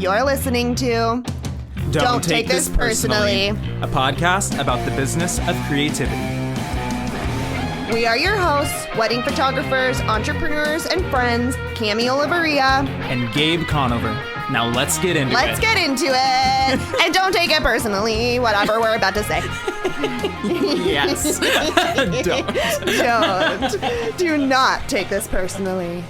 You're listening to Don't Take This Personally, a podcast about the business of creativity. We are your hosts, wedding photographers, entrepreneurs, and friends, Cami Oliveria And Gabe Conover. Now let's get into it. Let's get into it. And don't take it personally, whatever we're about to say. Yes. Don't. Do not take this personally.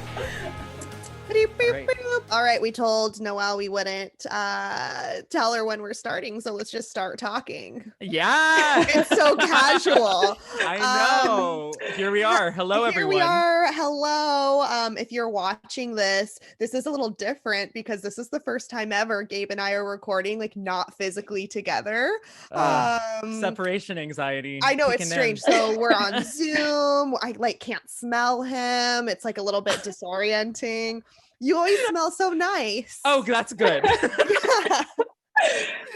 Right. All right, we told Noelle we wouldn't tell her when we're starting, so let's just start talking. Yeah. It's so casual. I know. Here we are. Hello, everyone. Here we are. Hello. If you're watching this is a little different because this is the first time ever Gabe and I are recording, like not physically together. Separation anxiety. I know, it's strange. So we're on Zoom. I can't smell him. It's like a little bit disorienting. You always smell so nice. Oh, that's good. Yeah.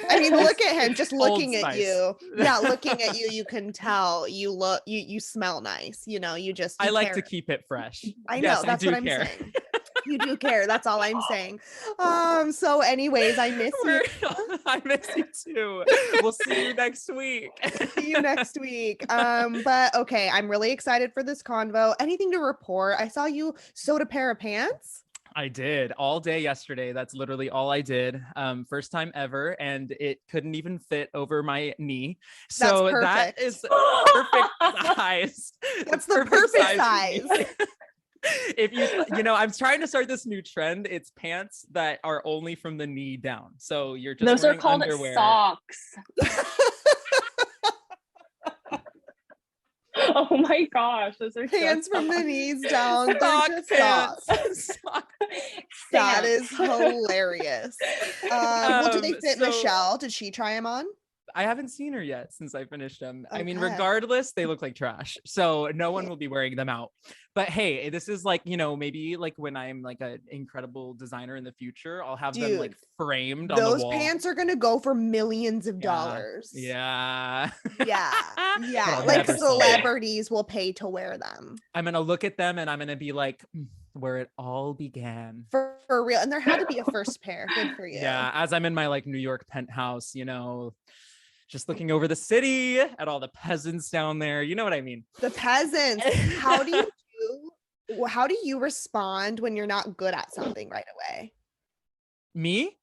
I mean, look at him, just looking at you. Yeah, looking at you, you can tell you smell nice. You know, you I like to keep it fresh. I know, that's what I'm saying. You do care. That's all I'm saying. So anyways, I miss you. I miss you too. We'll see you next week. See you next week. But okay, I'm really excited for this convo. Anything to report? I saw you sewed a pair of pants. I did all day yesterday. That's literally all I did. First time ever. And it couldn't even fit over my knee. So that is perfect size. That's the perfect size. If I'm trying to start this new trend. It's pants that are only from the knee down. So you're just those are called underwear. Socks. Oh my gosh, those are pants from the knees down. Sock pants. That is hilarious. Well, do they fit so, Michelle? Did she try them on? I haven't seen her yet since I finished them. Okay. I mean, regardless, they look like trash. So no one will be wearing them out. But hey, this is like, maybe like when I'm like an incredible designer in the future, I'll have them like framed on the wall. Those pants are going to go for millions of dollars. Yeah. Yeah. Like celebrities will pay to wear them. I'm going to look at them and I'm going to be like, where it all began. For real. And there had to be a first pair. Good for you. Yeah. As I'm in my like New York penthouse, just looking over the city at all the peasants down there. You know what I mean? The peasants. How do you respond when you're not good at something right away? Me?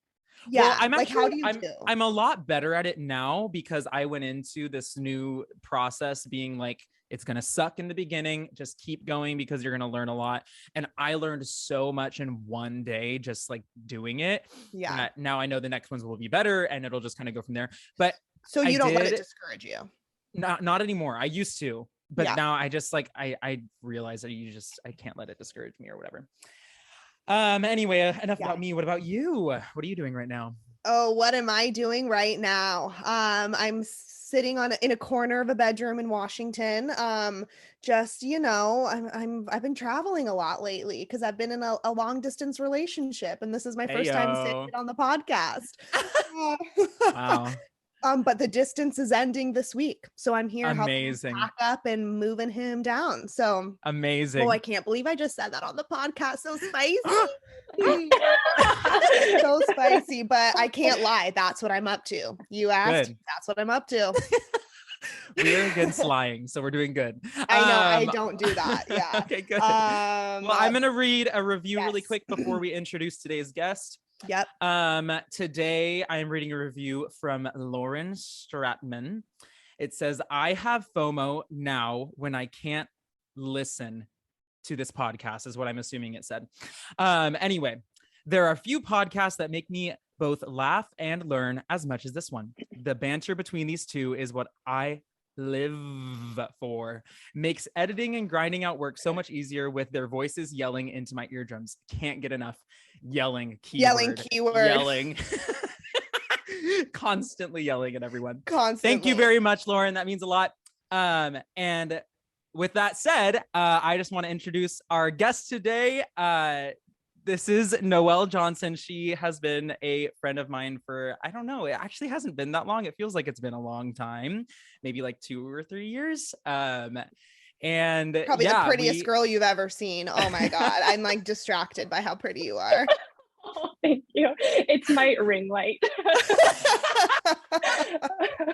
Yeah. Well, how do you do? I'm a lot better at it now because I went into this new process being like, it's going to suck in the beginning. Just keep going because you're going to learn a lot. And I learned so much in one day, just like doing it. Yeah. Now I know the next ones will be better and it'll just kind of go from there. But so you don't let it discourage you? Not anymore. I used to, but yeah. now I just like, I realize that I can't let it discourage me or whatever. Anyway, enough about me. What about you? What are you doing right now? Oh, what am I doing right now? I'm sitting in a corner of a bedroom in Washington. I've been traveling a lot lately because I've been in a long distance relationship, and this is my first time sitting on the podcast. Wow. But the distance is ending this week, so I'm here helping pack up and moving him down. So amazing! Oh, I can't believe I just said that on the podcast. So spicy, so spicy. But I can't lie. That's what I'm up to. You asked. Good. That's what I'm up to. We're against lying, so we're doing good. I know. I don't do that. Yeah. Okay, good. Well, I'm gonna read a review really quick before we introduce today's guest. Yep. Today I am reading a review from Lauren Stratman. It says, I have FOMO now when I can't listen to this podcast, is what I'm assuming it said. Anyway, there are a few podcasts that make me both laugh and learn as much as this one. The banter between these two is what I live for. Makes editing and grinding out work so much easier with their voices yelling into my eardrums. Can't get enough yelling keyword. Constantly yelling at everyone. Thank you very much, Lauren. That means a lot. And with that said, I just want to introduce our guest today. This is Noelle Johnson. She has been a friend of mine for, I don't know, it actually hasn't been that long. It feels like it's been a long time, maybe like 2 or 3 years. And probably the prettiest girl you've ever seen. Oh my God. I'm like distracted by how pretty you are. Thank you. It's my ring light,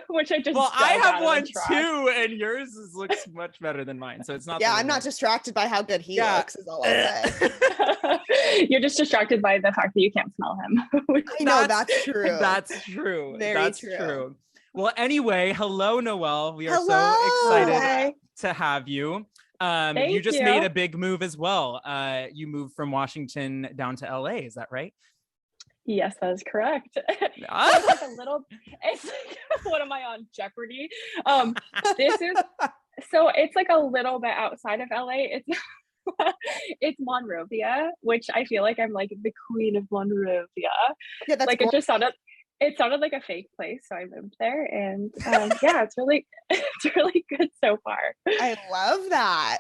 which I just Well, I dug have out of one the trash. too, and yours looks much better than mine. So it's not. Yeah, the I'm ring not light. distracted by how good he looks, is all I'll say. You're just distracted by the fact that you can't smell him. I know, that's true. That's true. Very That's true. Well, anyway, hello, Noelle. We are so Hello. excited Hi. to have you. Thank You just you. made a big move as well. You moved from Washington down to LA. Is that right? Yes, that is correct. Ah. It's like a little, it's like, what am I on, Jeopardy? This is, so it's like a little bit outside of LA. It's it's Monrovia, which I feel like I'm like the queen of Monrovia. Yeah, that's Like it sounded like a fake place, so I moved there, and yeah, it's really good so far. I love that.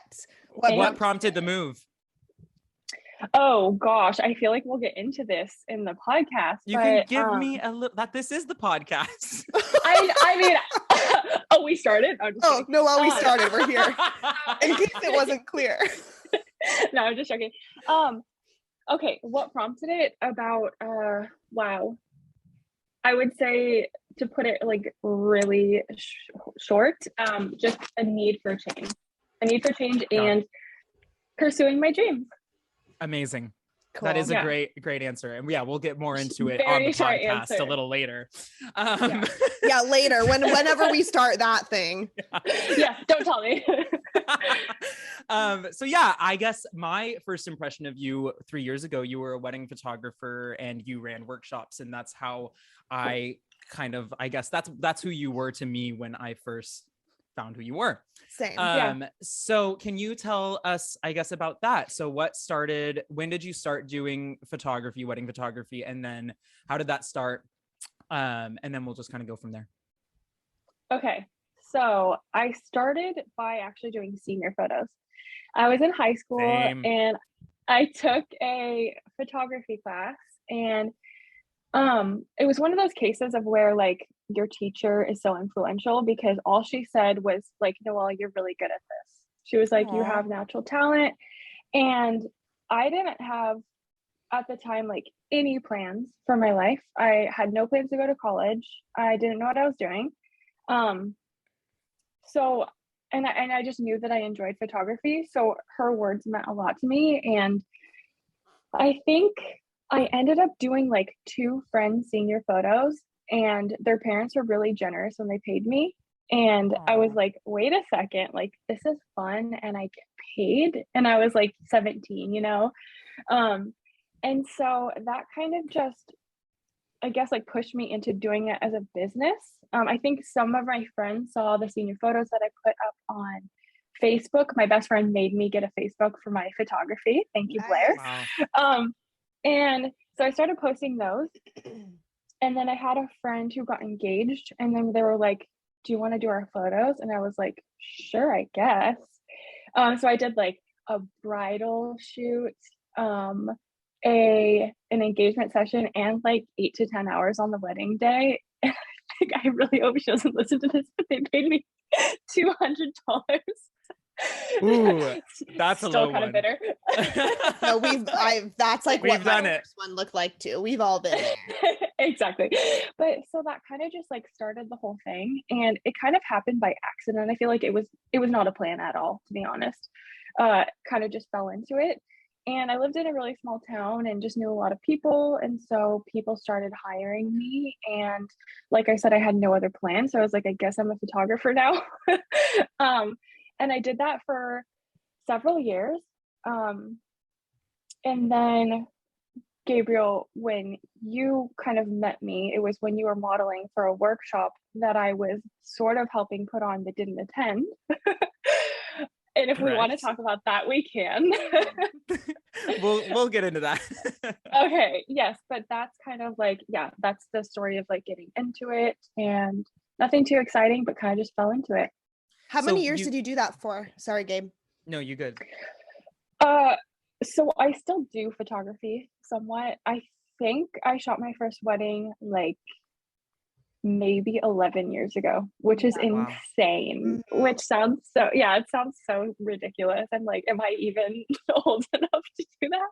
What prompted the move? Oh gosh, I feel like we'll get into this in the podcast. You can give me a little. That this is the podcast. I mean, oh, we started. I'm just Oh, kidding. no, well, we started. We're here. In case it wasn't clear. No, I'm just joking. Okay, what prompted it? About wow. I would say, to put it like really short, just a need for change. A need for change and pursuing my dreams. Amazing. Cool. That is a Yeah. great answer. And yeah, we'll get more into it on Very the short podcast answer. a little later. Yeah, later, whenever we start that thing. Yeah, don't tell me. So yeah, I guess my first impression of you 3 years ago, you were a wedding photographer and you ran workshops, and that's how I guess that's who you were to me when I first found who you were. Same. So can you tell us, I guess, about that? So when did you start doing photography, wedding photography, and then how did that start? And then we'll just kind of go from there. Okay, so I started by actually doing senior photos. I was in high school. Same. And I took a photography class, and it was one of those cases of where like your teacher is so influential, because all she said was like, Noelle, you're really good at this. She was like, you Aw. have natural talent. And I didn't have at the time like any plans for my life. I had no plans to go to college. I didn't know what I was doing. So I just knew that I enjoyed photography. So her words meant a lot to me. And I think I ended up doing like 2 friends' senior photos, and their parents were really generous when they paid me. And I was Aw. like, wait a second, like this is fun and I get paid. And I was like 17, you know? And so that kind of just, I guess, like pushed me into doing it as a business. I think some of my friends saw the senior photos that I put up on Facebook. My best friend made me get a Facebook for my photography. Thank you, Blair. Wow. And so I started posting those. And then I had a friend who got engaged, and then they were like, do you want to do our photos? And I was like, sure, I guess. So I did like a bridal shoot, an engagement session, and like 8 to 10 hours on the wedding day. And I really hope she doesn't listen to this, but they paid me $200. Ooh, that's a still low kind one. of bitter. No, that's like We've what my done it. first one looked like too. We've all been there. Exactly. But so that kind of just like started the whole thing, and it kind of happened by accident. I feel like it was not a plan at all, to be honest. Kind of just fell into it. And I lived in a really small town and just knew a lot of people. And so people started hiring me. And like I said, I had no other plan. So I was like, I guess I'm a photographer now. And I did that for several years. And then, Gabriel, when you kind of met me, it was when you were modeling for a workshop that I was sort of helping put on but didn't attend. And if we want to Correct. talk about that, we can. We'll get into that. Okay, yes, but that's kind of like, yeah, that's the story of like getting into it, and nothing too exciting, but kind of just fell into it. How So many years did you do that for? Sorry, Gabe. No, you good. So I still do photography somewhat. I think I shot my first wedding like maybe 11 years ago, which is Wow. insane. Which sounds so, yeah, it sounds so ridiculous. I'm like, am I even old enough to do that?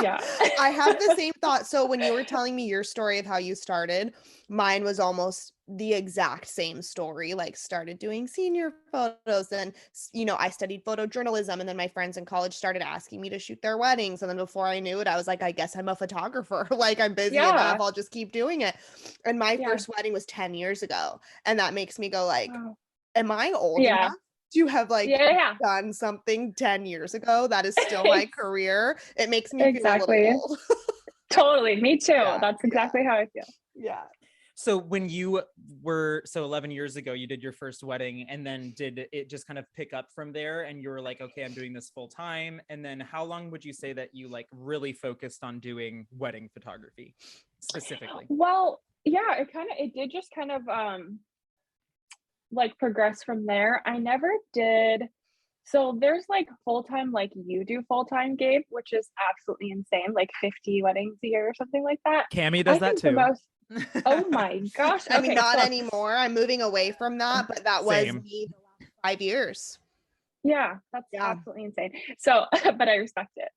Yeah. I have the same thought. So when you were telling me your story of how you started, mine was almost the exact same story. Like, started doing senior photos, and I studied photojournalism, and then my friends in college started asking me to shoot their weddings, and then before I knew it, I was like, I guess I'm a photographer. Like, I'm busy enough, I'll just keep doing it. And my first wedding was 10 years ago, and that makes me go like, am I old enough to have like done something 10 years ago that is still my career? It makes me feel a little old. Totally, me too. That's exactly how I feel. Yeah. So when you were 11 years ago, you did your first wedding, and then did it just kind of pick up from there, and you were like, okay, I'm doing this full time? And then how long would you say that you like really focused on doing wedding photography specifically? Well, yeah, it did just kind of like progress from there. I never did. So there's like full-time, like you do full-time, Gabe, which is absolutely insane, like 50 weddings a year or something like that. Cami does that too. Oh my gosh. I mean, not anymore. I'm moving away from that, but that was Same. me the last 5 years. Yeah, that's absolutely insane. So, but I respect it.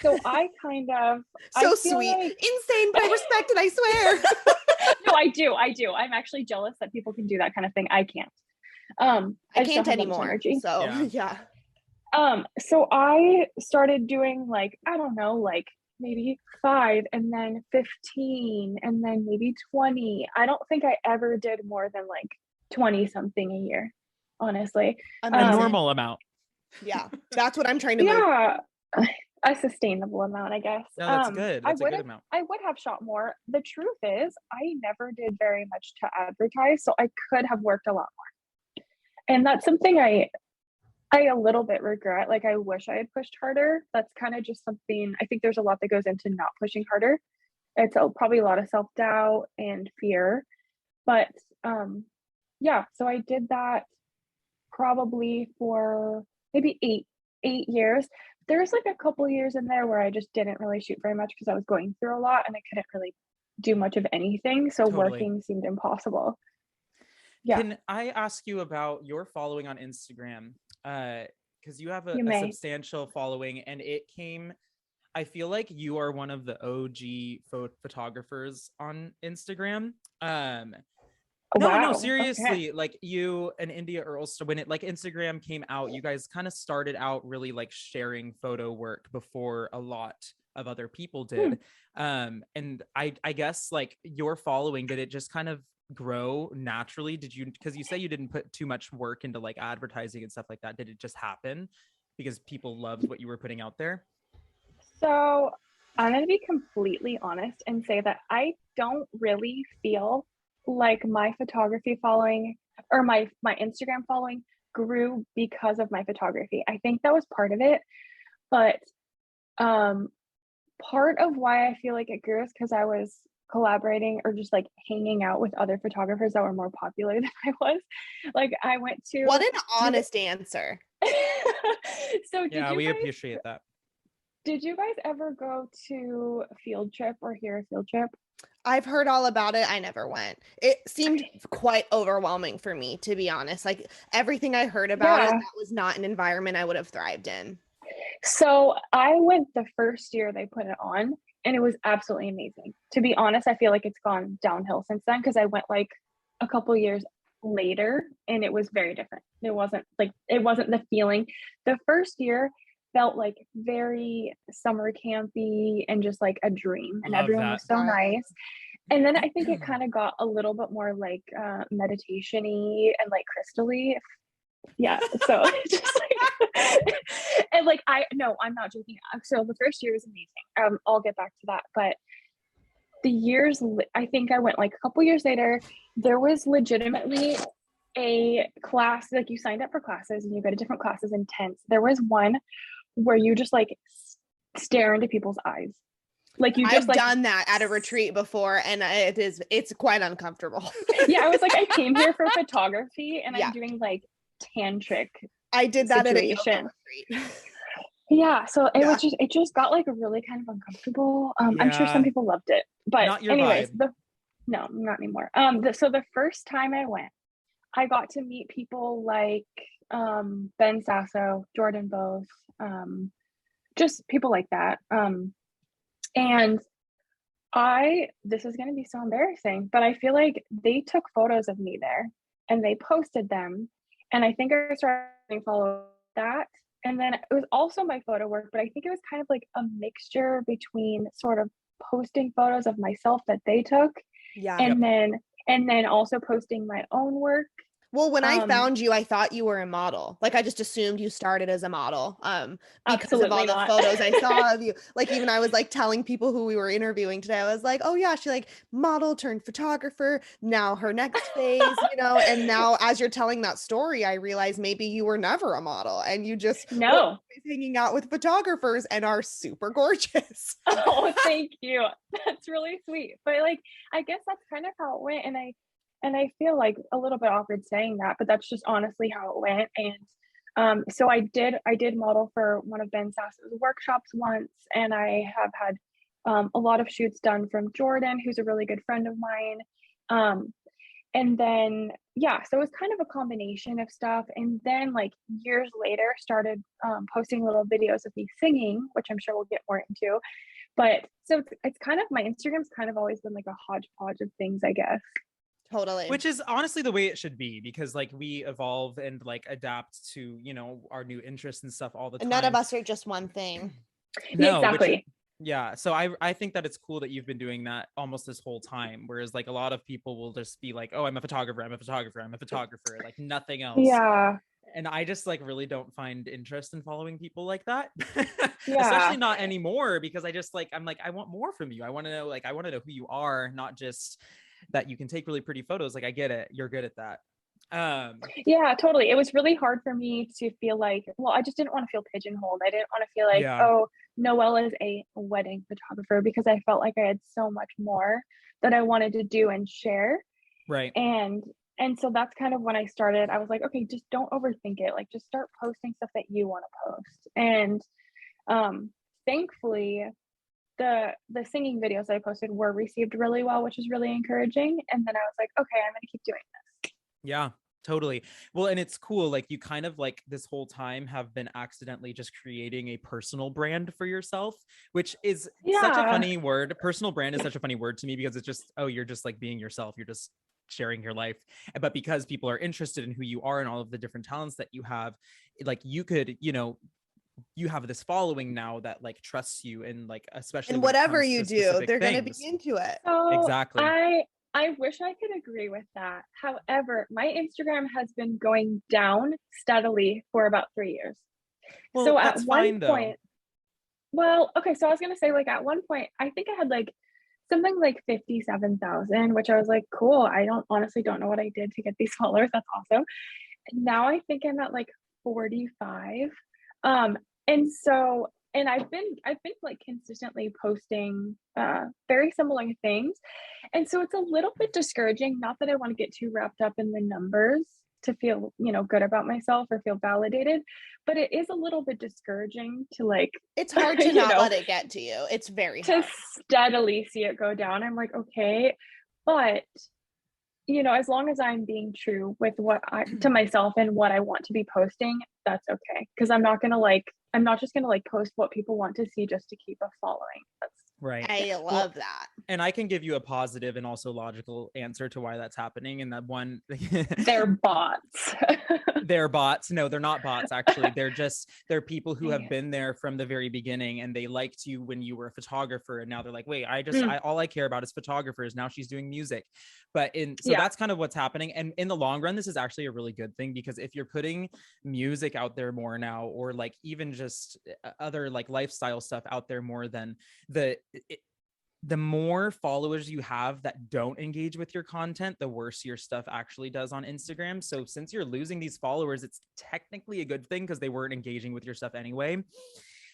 So I kind of so sweet, like... insane, but I respect it, I swear. No, I do. I'm actually jealous that people can do that kind of thing. I can't. I can't anymore. So yeah. So I started doing like, I don't know, like maybe 5 and then 15 and then maybe 20. I don't think I ever did more than like 20 something a year, honestly. A normal amount. Yeah, that's what I'm trying to move. A sustainable amount, I guess. No, that's good. That's a good amount. I would have shot more. The truth is, I never did very much to advertise, so I could have worked a lot more. And that's something I a little bit regret. Like, I wish I had pushed harder. That's kind of just something, I think there's a lot that goes into not pushing harder. It's probably a lot of self-doubt and fear. But yeah, so I did that probably for maybe eight years. There's like a couple years in there where I just didn't really shoot very much because I was going through a lot and I couldn't really do much of anything. So working seemed impossible. Yeah. Can I ask you about your following on Instagram? Because you have a substantial following, and I feel like you are one of the OG photographers on Instagram. No, seriously, okay. Like you and India Earl, when it like Instagram came out, you guys kind of started out really like sharing photo work before a lot of other people did. And I guess like your following, did it just kind of grow naturally? Did you, because you say you didn't put too much work into like advertising and stuff like that, did it just happen because people loved what you were putting out there? So I'm going to be completely honest and say that I don't really feel like my photography following or my Instagram following grew because of my photography. I think that was part of it, but part of why I feel like it grew is because I was collaborating or just like hanging out with other photographers that were more popular than I was. Like, I went to... What an honest answer. So yeah, we appreciate that. Did you guys ever go to a field trip or hear a field trip? I've heard all about it. I never went. It seemed quite overwhelming for me, to be honest. Like, everything I heard about it, that was not an environment I would have thrived in. So I went the first year they put it on, and it was absolutely amazing. To be honest, I feel like it's gone downhill since then, because I went like a couple years later and it was very different. It wasn't the feeling. The first year felt like very summer campy and just like a dream, and everyone was so nice. And then I think it kind of got a little bit more like meditation-y and like crystal-y. Yeah. So just like, and like, I'm not joking. So the first year was amazing. I'll get back to that. But the years, I think I went like a couple years later, there was legitimately a class, like you signed up for classes and you go to different classes in tents. There was one where you just like stare into people's eyes. Like, you just I've done that at a retreat before, and it's quite uncomfortable. Yeah, I was like, I came here for photography and I'm doing like tantric. I did that at a yoga retreat. Yeah, so it just got like really kind of uncomfortable. I'm sure some people loved it, but anyways, No, not anymore. So the first time I went, I got to meet people like Ben Sasso, Jordan Bose, just people like that. And this is going to be so embarrassing, but I feel like they took photos of me there and they posted them. And I think I started to follow that. And then it was also my photo work, but I think it was kind of like a mixture between sort of posting photos of myself that they took Yeah. and then also posting my own work. Well, when I found you, I thought you were a model. Like I just assumed you started as a model. Because of all Absolutely the not. photos I saw of you. Like even I was like telling people who we were interviewing today, I was like, oh yeah, she like model turned photographer. Now her next phase, and now as you're telling that story, I realized maybe you were never a model and you just were No. always hanging out with photographers and are super gorgeous. Oh, thank you. That's really sweet. But like, I guess that's kind of how it went. And I feel like a little bit awkward saying that, but that's just honestly how it went. And so I did model for one of Ben Sasso's workshops once, and I have had a lot of shoots done from Jordan, who's a really good friend of mine. And then so it was kind of a combination of stuff. And then like years later, started posting little videos of me singing, which I'm sure we'll get more into. But so it's kind of, my Instagram's kind of always been like a hodgepodge of things, I guess. Totally. Which is honestly the way it should be, because like we evolve and like adapt to, our new interests and stuff all the time. And none of us are just one thing. No, exactly. So I think that it's cool that you've been doing that almost this whole time. Whereas like a lot of people will just be like, oh, I'm a photographer, like nothing else. Yeah. And I just like really don't find interest in following people like that. Yeah. Especially not anymore, because I just like, I'm like, I want more from you. I want to know who you are, not just that you can take really pretty photos. Like I get it, you're good at that. Yeah, totally. It was really hard for me to feel like, well, I just didn't want to feel pigeonholed. I didn't want to feel like, oh, Noelle is a wedding photographer, because I felt like I had so much more that I wanted to do and share. Right. And so that's kind of when I started. I was like, okay, just don't overthink it. Like just start posting stuff that you want to post. And thankfully the singing videos I posted were received really well, which is really encouraging. And then I was like, okay, I'm going to keep doing this. Yeah, totally. Well, and it's cool. Like you kind of like this whole time have been accidentally just creating a personal brand for yourself, which is such a funny word. Personal brand is such a funny word to me, because it's just, oh, you're just like being yourself. You're just sharing your life. But because people are interested in who you are and all of the different talents that you have, like you could, you have this following now that like trusts you, and like especially and whatever you do, they're going to be into it. So exactly. I wish I could agree with that. However, my Instagram has been going down steadily for about 3 years. Well, so that's at one fine, point, well, okay, so I was gonna say, like at one point, I think I had like something like 57,000, which I was like, cool. I honestly don't know what I did to get these followers. That's awesome. Now I think I'm at like 45. And I've been like consistently posting very similar things. And so it's a little bit discouraging, not that I want to get too wrapped up in the numbers to feel, good about myself or feel validated, but it is a little bit discouraging to like, it's hard to not let it get to you. It's very hard to steadily see it go down. I'm like, okay, but as long as I'm being true with to myself and what I want to be posting, that's okay. Cause I'm not just gonna like post what people want to see just to keep a following. That's right. I love that. And I can give you a positive and also logical answer to why that's happening. And that one, they're bots. They're bots. No, they're not bots. Actually, they're people who have been there from the very beginning, and they liked you when you were a photographer. And now they're like, wait, all I care about is photographers. Now she's doing music. That's kind of what's happening. And in the long run, this is actually a really good thing, because if you're putting music out there more now, or like even just other like lifestyle stuff out there more, than the more followers you have that don't engage with your content, the worse your stuff actually does on Instagram. So since you're losing these followers, it's technically a good thing, because they weren't engaging with your stuff anyway.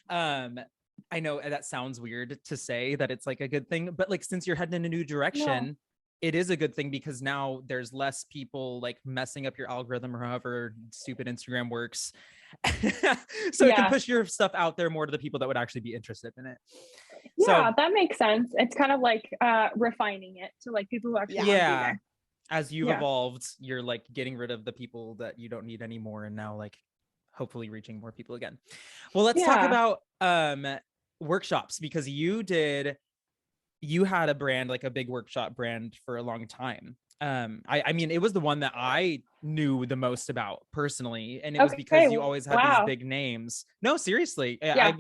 I know that sounds weird to say that it's like a good thing, but like since you're heading in a new direction, it is a good thing, because now there's less people like messing up your algorithm, or however stupid Instagram works. So it can push your stuff out there more to the people that would actually be interested in it. Yeah, So that makes sense. It's kind of like refining it to like people who actually want to be yeah, there. as you've Yeah. evolved, you're like getting rid of the people that you don't need anymore, and now like hopefully reaching more people again. Well, let's talk Yeah. about workshops, because you had a brand, like a big workshop brand, for a long time. I mean, it was the one that I knew the most about personally, and it was Okay. because you always had these Wow. big names. No, seriously, Yeah.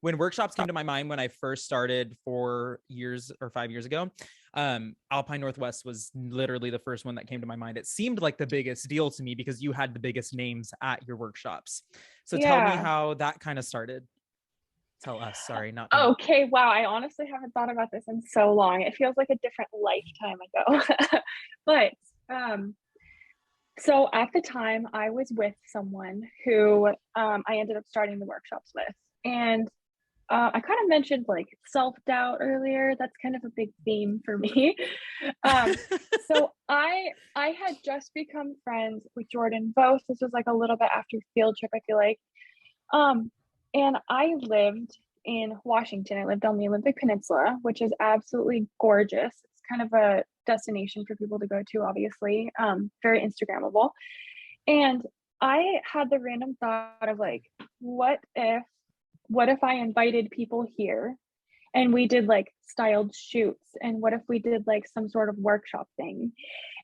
when workshops came to my mind when I first started 5 years ago, Alpine Northwest was literally the first one that came to my mind. It seemed like the biggest deal to me because you had the biggest names at your workshops. So tell me Yeah. how that kind of started. Tell us, sorry, not me. Okay. Wow. I honestly haven't thought about this in so long. It feels like a different lifetime ago. But so at the time I was with someone who I ended up starting the workshops with. And I kind of mentioned like self-doubt earlier. That's kind of a big theme for me. So I had just become friends with Jordan Voth. This was like a little bit after field trip, I feel like. Um, and I lived in Washington. I lived on the Olympic Peninsula, which is absolutely gorgeous. It's kind of a destination for people to go to, obviously. Very Instagrammable. And I had the random thought of like, what if I invited people here and we did like styled shoots, and what if we did like some sort of workshop thing?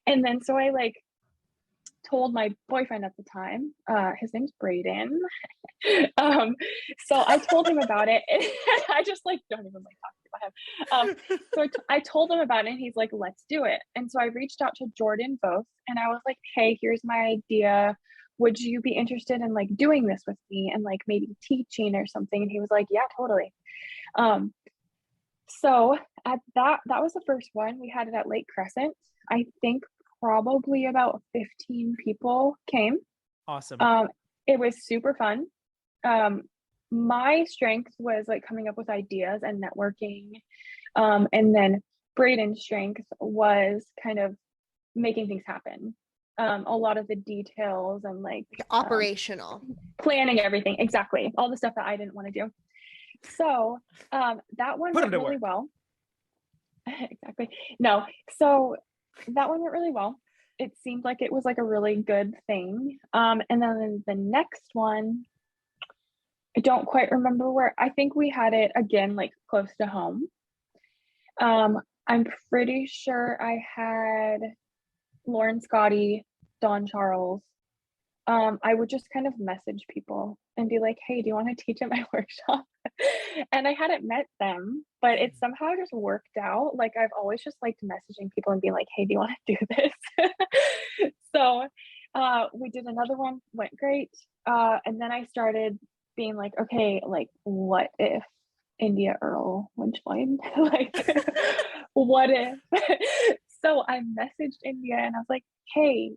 And then so I like told my boyfriend at the time, his name's Braden. So I told him about it, and I just like don't even like talking about him. So I told him about it, and he's like, let's do it. And so I reached out to Jordan Voth, and I was like, hey, here's my idea. Would you be interested in like doing this with me and like maybe teaching or something? And he was like, yeah, totally. Um, so at that was the first one. We had it at Lake Crescent. I think probably about 15 people came. Awesome. It was super fun. Um, my strength was like coming up with ideas and networking. And then Braden's strength was kind of making things happen. A lot of the details and like Operational. planning everything. Exactly. All the stuff that I didn't want to do. So that one went really well. Exactly. No. So that one went really well. It seemed like it was like a really good thing. And then the next one, I don't quite remember where. I think we had it again, like close to home. I'm pretty sure I had Lauren Scotty, Don Charles. I would just kind of message people and be like, hey, do you want to teach at my workshop? And I hadn't met them, but it somehow just worked out. Like I've always just liked messaging people and being like, hey, do you want to do this? So we did another one, went great. And then I started being like, okay, like what if India Earl would join? Like, what if? So I messaged India and I was like, hey,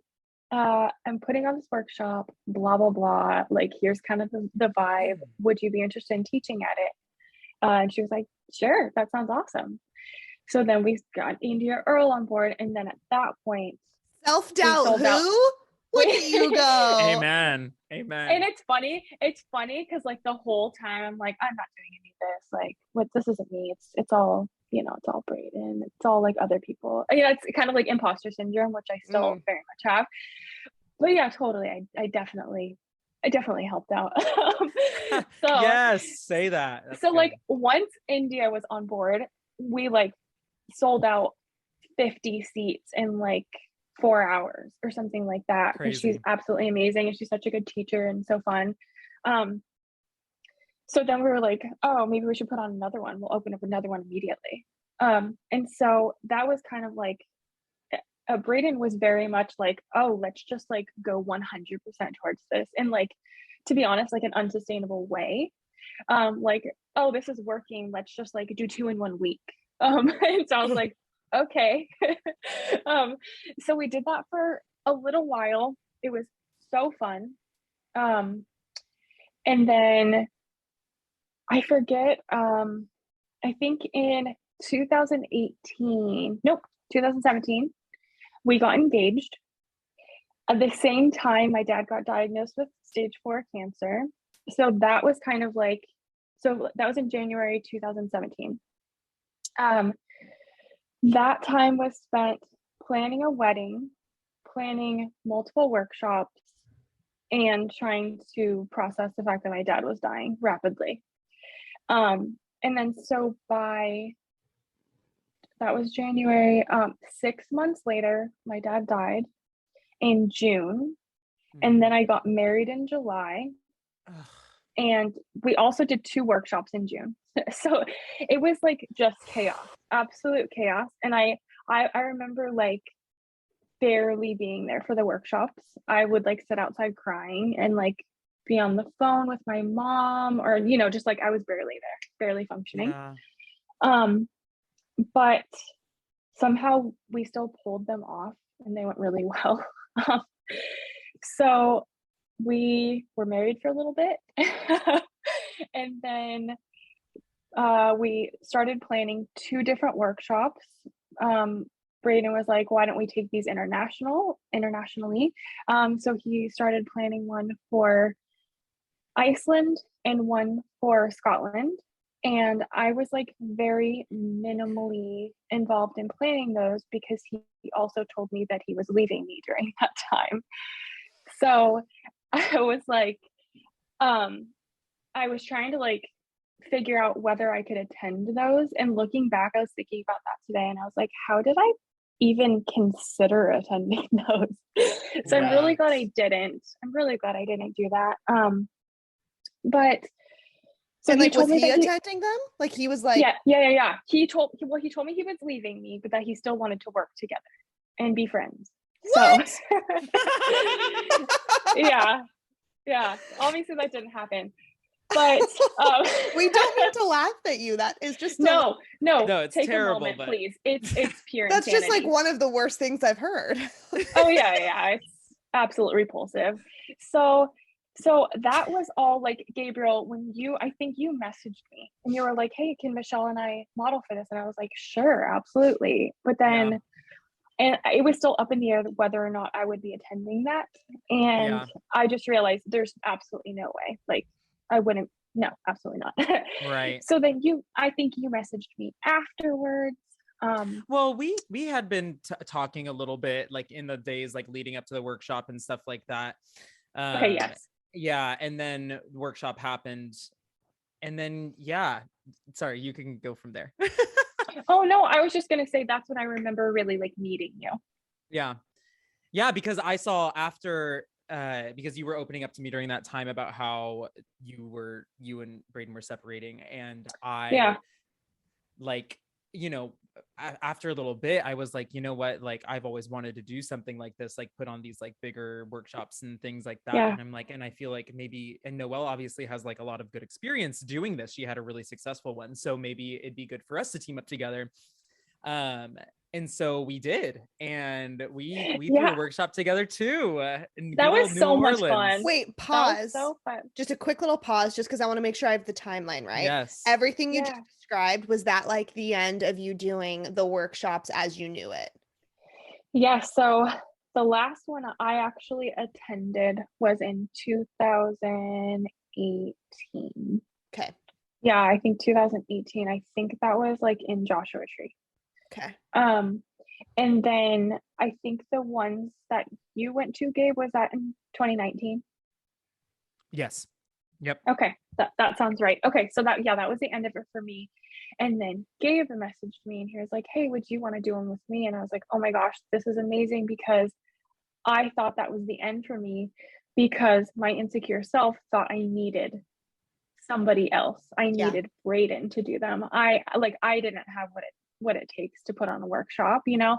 I'm putting on this workshop, blah, blah, blah. Like, here's kind of the vibe. Would you be interested in teaching at it? And she was like, sure, that sounds awesome. So then we got India Earl on board. And then at that point, Self-doubt, who? Look at you go. Amen. Amen. And it's funny because like the whole time I'm like, I'm not doing any of this. Like, what, this isn't me. It's all, you know, it's all Braden. It's all like other people. You know, it's kind of like imposter syndrome, which I still very much have. But yeah, totally. I definitely helped out. So yes, say that. That's so good. like once India was on board, we like sold out 50 seats in like 4 hours or something like that, because she's absolutely amazing and she's such a good teacher and so fun. So then we were like, oh, maybe we should put on another one. We'll open up another one immediately. And so that was kind of like, Braden was very much like, oh, let's just like go 100% towards this. And like, to be honest, like an unsustainable way. Like, oh, this is working. Let's just like do 2 in 1 week. And so I was like, okay. So we did that for a little while. It was so fun. And then I forget, I think in 2017, we got engaged. At the same time, my dad got diagnosed with stage 4 cancer. So that was kind of like So that was in January 2017. That time was spent planning a wedding, planning multiple workshops, and trying to process the fact that my dad was dying rapidly. And then so that was January. 6 months later, my dad died in June. And then I got married in July. Ugh. And we also did 2 workshops in June. So it was like just chaos, absolute chaos. And I remember like barely being there for the workshops. I would like sit outside crying and like be on the phone with my mom, or, you know, just like I was barely there, barely functioning. Yeah. But somehow we still pulled them off and they went really well. So we were married for a little bit. And then we started planning 2 different workshops. Braden was like, why don't we take these internationally? So he started planning one for Iceland and one for Scotland. And I was like very minimally involved in planning those because he also told me that he was leaving me during that time. So I was like, I was trying to like figure out whether I could attend those. And looking back, I was thinking about that today and I was like, how did I even consider attending those? So I'm really glad I didn't. I'm really glad I didn't do that. But so and like, was he that attending them? Like he was like, yeah. He told me he was leaving me, but that he still wanted to work together and be friends. what? So yeah. Obviously that didn't happen. But we don't mean to laugh at you. That is just no, it's take terrible, a moment, but please. It's pure that's insanity. just like one of the worst things I've heard. Oh yeah, it's absolutely repulsive. So that was all like, Gabriel, when I think you messaged me and you were like, hey, can Michelle and I model for this? And I was like, sure, absolutely. But then and it was still up in the air whether or not I would be attending that. And I just realized there's absolutely no way. Like I wouldn't, no, absolutely not. Right. So then I think you messaged me afterwards. Well, we had been talking a little bit like in the days like leading up to the workshop and stuff like that. Okay, yes. Yeah, and then the workshop happened. And then sorry, you can go from there. Oh no, I was just gonna say that's when I remember really like meeting you. Yeah, because I saw after because you were opening up to me during that time about how you and Braden were separating, and I like, you know, after a little bit I was like, you know what, like I've always wanted to do something like this, like put on these like bigger workshops and things like that. And I'm like, and I feel like maybe, and Noelle obviously has like a lot of good experience doing this, she had a really successful one, so maybe it'd be good for us to team up together. And so we did, and we threw a workshop together too. That was so much fun. Wait, pause. So fun. Just a quick little pause, just because I want to make sure I have the timeline right. Yes. Everything you just described, was that like the end of you doing the workshops as you knew it? Yeah. So the last one I actually attended was in 2018. Okay. Yeah, I think 2018. I think that was like in Joshua Tree. Okay. And then I think the ones that you went to, Gabe, was that in 2019? Yes. Yep. Okay. That sounds right. Okay. So that was the end of it for me. And then Gabe messaged me and he was like, hey, would you want to do one with me? And I was like, oh my gosh, this is amazing, because I thought that was the end for me, because my insecure self thought I needed somebody else. I needed Braden to do them. I didn't have what it takes to put on a workshop, you know?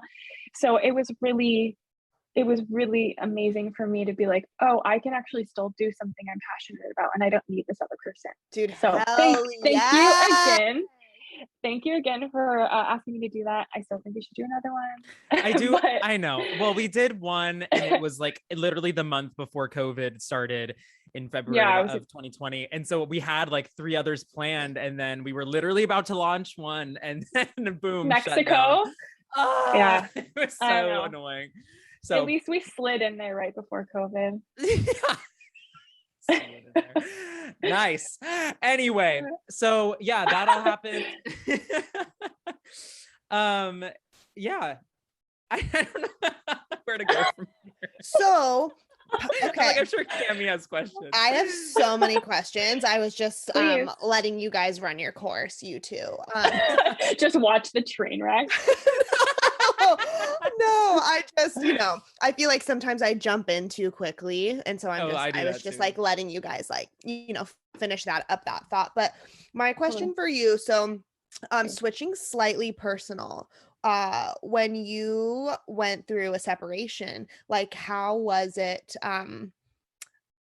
So it was really amazing for me to be like, oh, I can actually still do something I'm passionate about, and I don't need this other person. Dude, so thank you again for asking me to do that. I still think we should do another one. I do. I know. Well, we did one, and it was like literally the month before COVID started in February of 2020. And so we had like 3 others planned, and then we were literally about to launch one, and then boom, Mexico. Oh, it was so annoying. So at least we slid in there right before COVID. See what in there. Nice. Anyway, so yeah, that all happened. Yeah. I don't know where to go from here. So, okay. I'm sure Cami has questions. I have so many questions. I was just Please. letting you guys run your course, you two. Just watch the train wreck. No, I just, I feel like sometimes I jump in too quickly. And so I was just like letting you guys like, finish that thought. But my question for you, so switching slightly personal, when you went through a separation, like how was it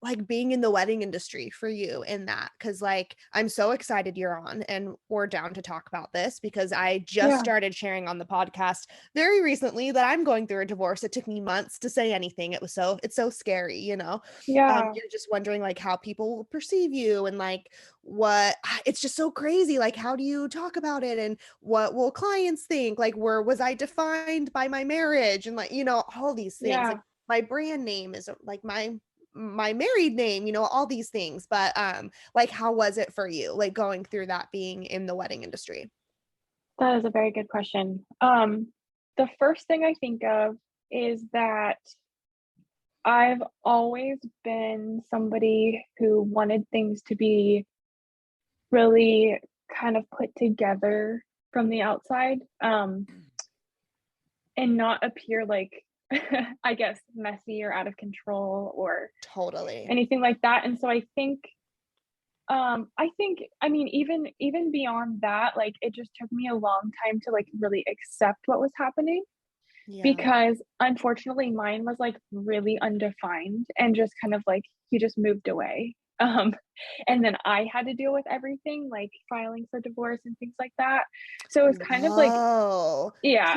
like being in the wedding industry for you in that? Because like I'm so excited you're on and we're down to talk about this, because I just started sharing on the podcast very recently that I'm going through a divorce. It took me months to say anything. It's so scary, Yeah. You're just wondering like how people will perceive you and like what, it's just so crazy. Like how do you talk about it and what will clients think? Like was I defined by my marriage and like all these things. Like my brand name is like my married name, all these things. But like how was it for you, like going through that, being in the wedding industry? That is a very good question. The first thing I think of is that I've always been somebody who wanted things to be really kind of put together from the outside, and not appear like I guess messy or out of control or Totally. anything like that. And so I think I mean even beyond that, like it just took me a long time to like really accept what was happening, because unfortunately mine was like really undefined and just kind of like he just moved away. And then I had to deal with everything like filing for divorce and things like that. So it's kind of like, so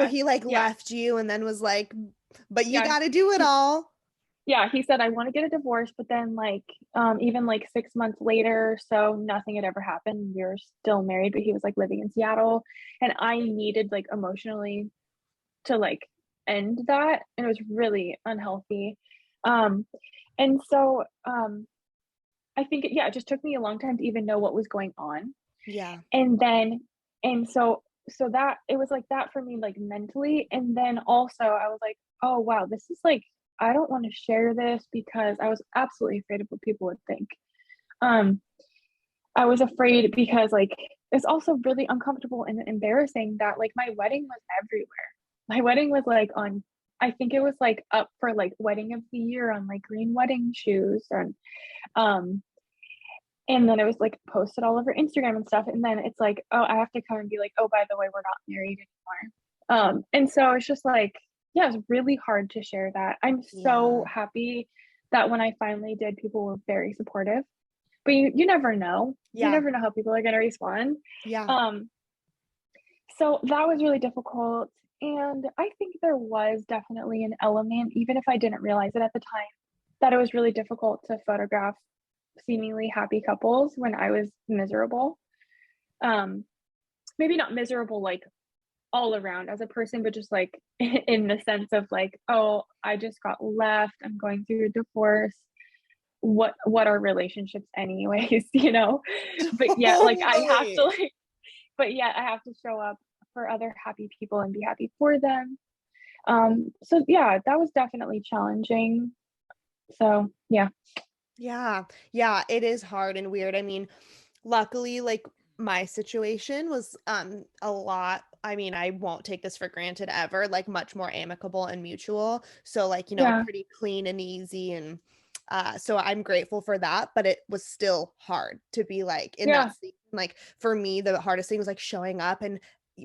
he like left you and then was like, but you got to do it all. Yeah, he said, I want to get a divorce, but then like even like 6 months later, so nothing had ever happened. We were still married, but he was like living in Seattle, and I needed like emotionally to like end that, and it was really unhealthy. And so I think it just took me a long time to even know what was going on. Yeah. And so that it was like that for me, like mentally. And then also I was like, oh wow, this is like, I don't want to share this, because I was absolutely afraid of what people would think. I was afraid because like it's also really uncomfortable and embarrassing that like my wedding was everywhere. My wedding was like on, I think it was like up for like wedding of the year on like Green Wedding Shoes, and then it was like posted all over Instagram and stuff. And then it's like, oh, I have to come and be like, oh, by the way, we're not married anymore. And so it's just like, yeah, it's really hard to share that. I'm so happy that when I finally did, people were very supportive. But you never know. You never know how people are going to respond. So that was really difficult. And I think there was definitely an element, even if I didn't realize it at the time, that it was really difficult to photograph seemingly happy couples when I was miserable. Maybe not miserable like all around as a person, but just like in the sense of like, oh, I just got left, I'm going through a divorce. What are relationships anyways, But yeah, like I have to like, but yeah, I have to show up for other happy people and be happy for them. So yeah, that was definitely challenging. So yeah. Yeah, it is hard and weird. I mean, luckily, like my situation was a lot, I mean, I won't take this for granted ever, like much more amicable and mutual. So like, pretty clean and easy. And so I'm grateful for that, but it was still hard to be like in that season. Like for me, the hardest thing was like showing up, and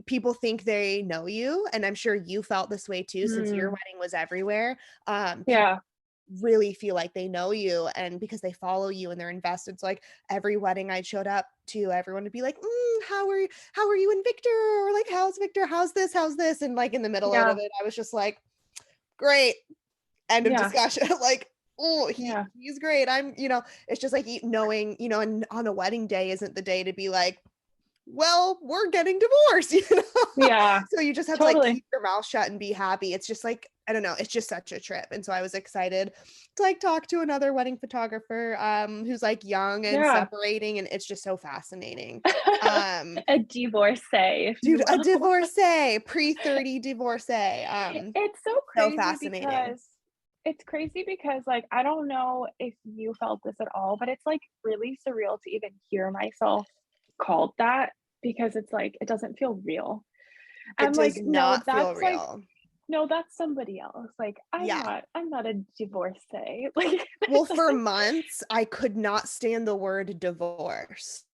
people think they know you, and I'm sure you felt this way too, since your wedding was everywhere. People really feel like they know you, and because they follow you and they're invested. So like every wedding I showed up to, everyone would be like, how are you and Victor? Or like, how's Victor? How's this? And like in the middle of it, I was just like, great. End of discussion. Like, oh, he's great. I'm, it's just like knowing, and on a wedding day isn't the day to be like, well, we're getting divorced, you know? Yeah, So you just have to like totally. keep your mouth shut and be happy. It's just like, I don't know, it's just such a trip. And so I was excited to like talk to another wedding photographer who's like young and Yeah. separating, and it's just so fascinating. Um A divorcee, if you dude, a will. divorcee, pre-30 divorcee. It's so So crazy fascinating. because like I don't know if you felt this at all, but it's like really surreal to even hear myself called that because it's like it doesn't feel real. It I'm does like, no, not feel that's like real. no, that's somebody else. Like Yeah. I'm not a divorcee. Like that Well, for doesn't months, I could not stand the word divorced.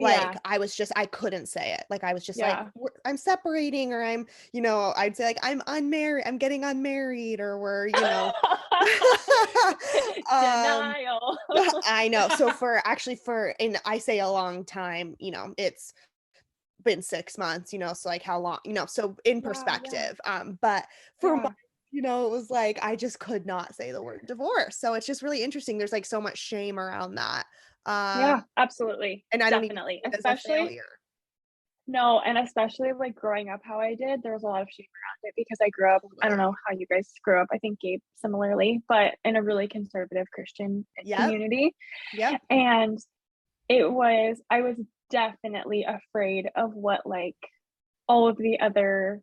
Like, yeah, I couldn't say it. Like, I was just like, yeah. I'm separating, or I'm, I'd say like, I'm unmarried, I'm getting unmarried, or um, Denial. I know. So and I say a long time, it's been 6 months, so like how long, so in Yeah, yeah, perspective, but for yeah. it was like I just could not say the word divorce. So it's just really interesting. There's like so much shame around that. Yeah, Um, absolutely. and I don't even Definitely. see it as a Especially failure. no, and especially like growing up how I did, there was a lot of shame around it because I grew up, I don't Totally. know how you guys grew up, I think Gabe similarly, but in a really conservative Christian Yep. community. Yep. And I was definitely afraid of what like all of the other,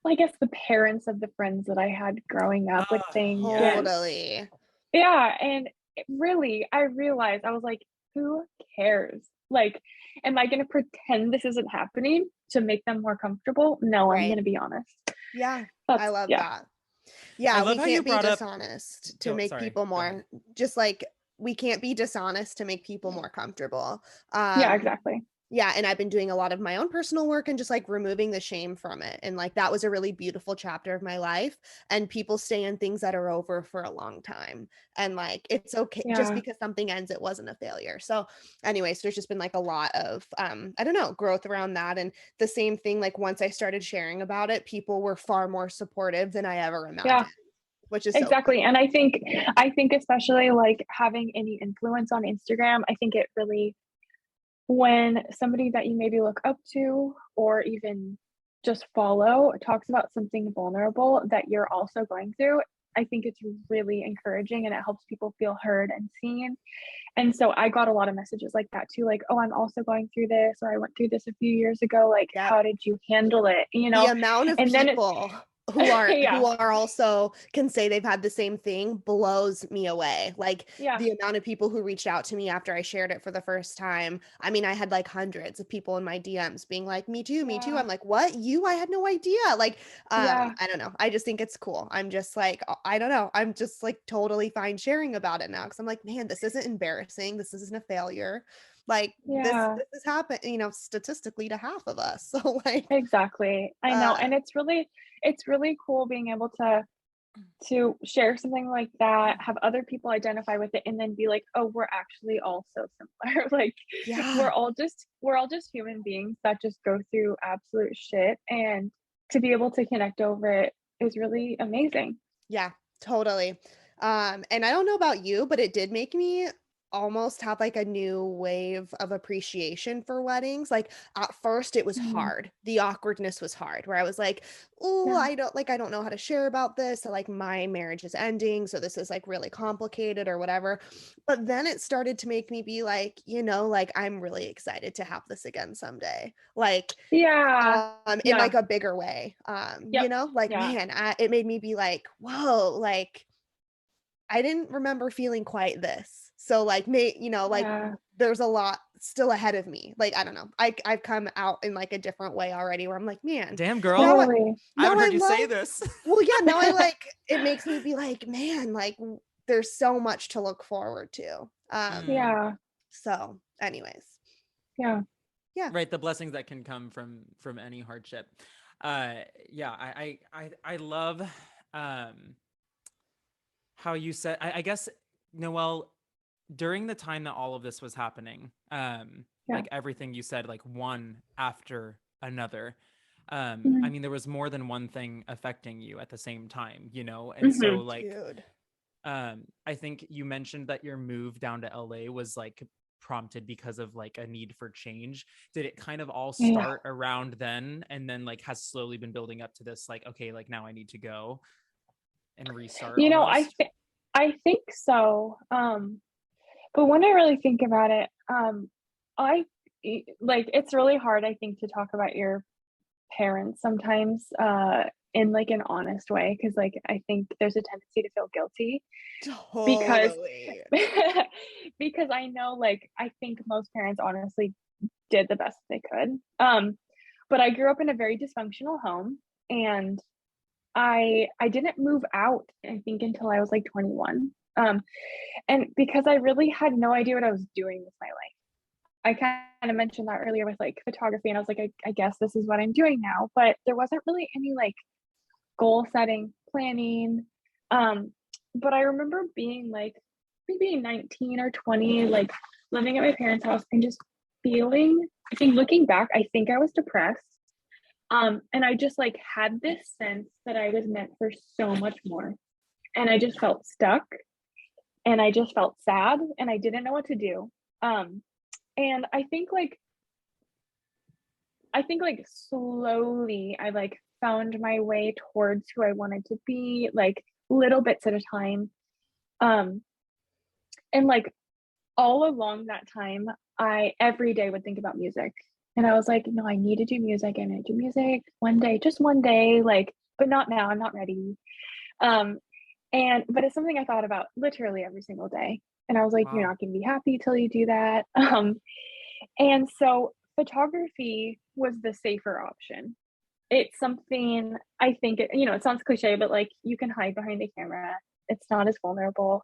well, I guess the parents of the friends that I had growing up would think. And Yes. Totally. yeah, and really, I realized I was like, who cares? Like, am I going to pretend this isn't happening to make them more comfortable? No, I'm going Right. to be honest. Yeah. I That's, love yeah, that. I Yeah, love we how you can't be brought up. dishonest to Go. make Sorry. people Go ahead. more, just like we can't be dishonest to make people more comfortable. yeah, Um, exactly. yeah, and I've been doing a lot of my own personal work and just like removing the shame from it. And like that was a really beautiful chapter of my life. And people stay in things that are over for a long time. And like it's okay, just Yeah, because something ends, it wasn't a failure. So anyways, there's just been like a lot of I don't know, growth around that. And the same thing, like once I started sharing about it, people were far more supportive than I ever yeah, imagined, which is so exactly. cool. And I think especially like having any influence on Instagram, I think it really, when somebody that you maybe look up to or even just follow talks about something vulnerable that you're also going through, I think it's really encouraging and it helps people feel heard and seen. And so I got a lot of messages like that too, like, oh, I'm also going through this, or I went through this a few years ago. Like, Yep. how did you handle it? The amount of And then it's, people who are yeah, also can say they've had the same thing blows me away. Like yeah, the amount of people who reached out to me after I shared it for the first time. I mean, I had like hundreds of people in my DMs being like, me too, me too. yeah, I'm like, what? You? I had no idea. Like, yeah, I don't know. I just think it's cool. I'm just like, I don't know. I'm just like totally fine sharing about it now because I'm like, man, this isn't embarrassing. This isn't a failure. Like yeah. this has happened, statistically to half of us. So like, Exactly. I know. uh, And it's really cool being able to share something like that, have other people identify with it, and then be like, oh, we're actually all so similar. Like yeah. we're all just human beings that just go through absolute shit. And to be able to connect over it is really amazing. Yeah, totally. And I don't know about you, but it did make me almost have like a new wave of appreciation for weddings. Like at first it was Mhm. hard. The awkwardness was hard where I was like, "Oh, Yeah. I don't know how to share about this. So like my marriage is ending, so this is like really complicated or whatever." But then it started to make me be like, like I'm really excited to have this again someday. Like Yeah. in Yeah. like a bigger way. Yep. Like Yeah. man, it made me be like, whoa, like I didn't remember feeling quite this. So like like Yeah. there's a lot still ahead of me. Like I don't know. I've come out in like a different way already where I'm like, man, Damn, girl. now Totally. I now haven't I heard you say love this. well, yeah, now I like it makes me be like, man, like there's so much to look forward to. Mm, Yeah. So anyways, Yeah. yeah. right, the blessings that can come from any hardship. Uh, yeah, I love um how you said. I guess Noelle, during the time that all of this was happening, Yeah. like everything you said, like one after another. I Mhm. mean, there was more than one thing affecting you at the same time, and so Mhm. like Dude. I think you mentioned that your move down to LA was like prompted because of like a need for change? Did it kind of all Yeah. start around then and then like has slowly been building up to this like, okay, like now I need to go and restart You know, almost? I think so. But when I really think about it, I like it's really hard, I think, to talk about your parents sometimes in like an honest way, because like I think there's a tendency to feel guilty because Totally. because I know, like, I think most parents honestly did the best they could. But I grew up in a very dysfunctional home, and I didn't move out, I think, until I was like 21. And because I really had no idea what I was doing with my life. I kind of mentioned that earlier with like photography, and I was like, I guess this is what I'm doing now, but there wasn't really any like goal setting, planning. But I remember being like maybe 19 or 20, like living at my parents' house and just feeling, I think looking back, I think I was depressed. And I just like had this sense that I was meant for so much more. And I just felt stuck, and I just felt sad, and I didn't know what to do. And I think like slowly I like found my way towards who I wanted to be, like little bits at a time. Um, and like all along that time, I every day would think about music. And I was like, no, I need to do music. I need to do music one day, just one day, like, but not now. I'm not ready. Um, but it's something I thought about literally every single day. And I was like, you're Wow. not gonna be happy till you do that. And so photography was the safer option. It's something I think it sounds cliche, but like you can hide behind a camera. It's not as vulnerable.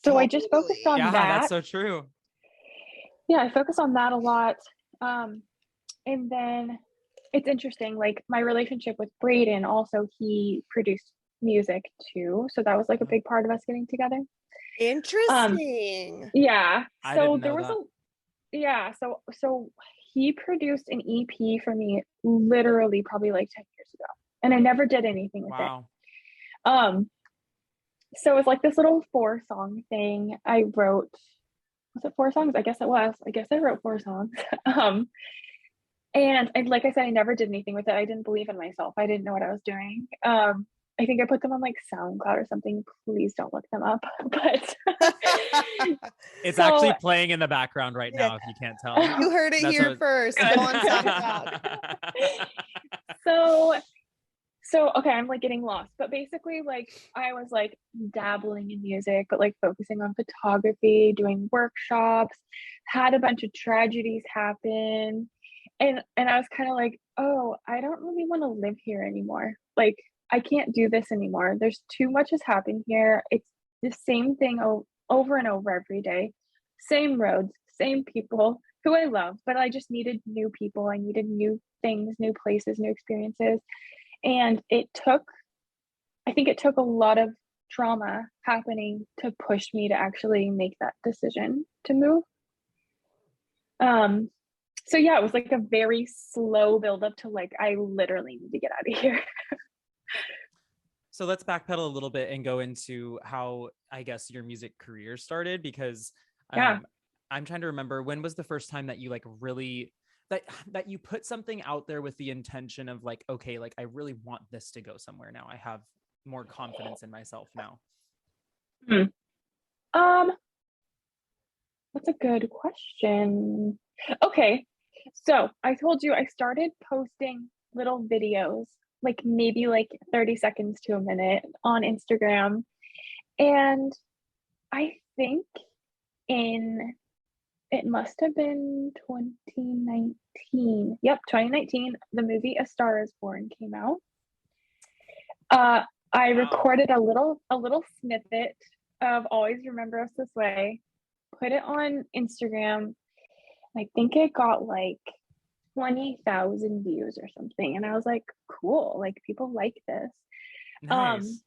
So I just focused Totally. on Yeah, that's that. so true. Yeah, I focus on that a lot. And then it's interesting, like my relationship with Braden also, he produced music too. So that was like a big part of us getting together. Um, Interesting. yeah. I So didn't there know was that. so he produced an EP for me literally probably like 10 years ago. And I never did anything with it. Wow. Um, so it was like this little 4-song thing I wrote. Was it 4 songs? I guess it was. I guess I wrote 4 songs. um, and like I said, I never did anything with it. I didn't believe in myself. I didn't know what I was doing. I think I put them on like SoundCloud or something. Please don't look them up. But It's so actually playing in the background right Yeah. now, if you can't tell. You heard it That's here what- first. Good. Go on SoundCloud. so so okay, I'm like getting lost, but basically like I was like dabbling in music, but like focusing on photography, doing workshops, had a bunch of tragedies happen, and I was kind of like, oh, I don't really want to live here anymore. Like I can't do this anymore. There's too much has happened here. It's the same thing over and over every day, same roads, same people who I love, but I just needed new people. I needed new things, new places, new experiences. And I think it took a lot of trauma happening to push me to actually make that decision to move. Um, so yeah, it was like a very slow build up to like, I literally need to get out of here. So let's backpedal a little bit and go into how I guess your music career started, because Yeah. I'm trying to remember, when was the first time that you like really that you put something out there with the intention of like, okay, like I really want this to go somewhere now. I have more confidence in myself now. Hmm. Um, that's a good question. Okay. So I told you I started posting little videos, like maybe like 30 seconds to a minute on Instagram. And I think it must have been 2019. Yep, 2019. The movie A Star Is Born came out. I Wow. recorded a little snippet of Always Remember Us This Way, put it on Instagram. I think it got like 20,000 views or something. And I was like, cool, like people like this. Nice.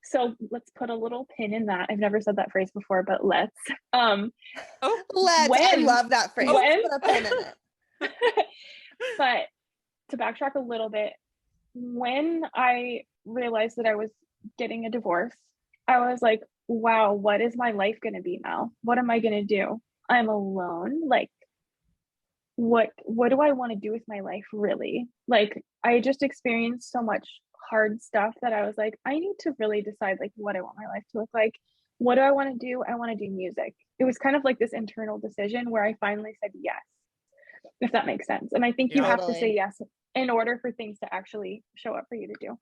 So let's put a little pin in that. I've never said that phrase before, but let's. Oh, Let's. I love that phrase. When? Put a pin in it. But to backtrack a little bit, when I realized that I was getting a divorce, I was like, wow, what is my life going to be now? What am I going to do? I'm alone. Like, what do I want to do with my life, really? Like, I just experienced so much hard stuff that I was like, I need to really decide like what I want my life to look like. What do I want to do? I want to do music. It was kind of like this internal decision where I finally said yes, if that makes sense. And I think you have to say Totally. yes in order for things to actually show up for you to do.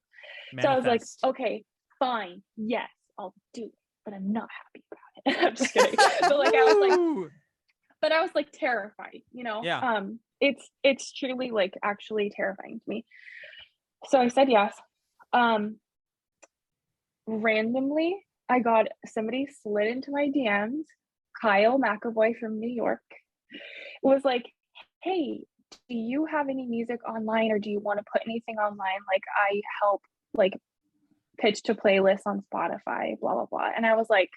So I was like, Manifest. okay, fine, yes, I'll do it, but I'm not happy about it. I'm just kidding. But like, I was like, Woo! but I was like terrified, you know? Yeah. It's truly like actually terrifying to me. So I said yes. Randomly, I got somebody slid into my DMs. Kyle McAvoy from New York was like, hey, do you have any music online, or do you want to put anything online? Like, I help like pitch to playlists on Spotify, blah blah blah. And I was like,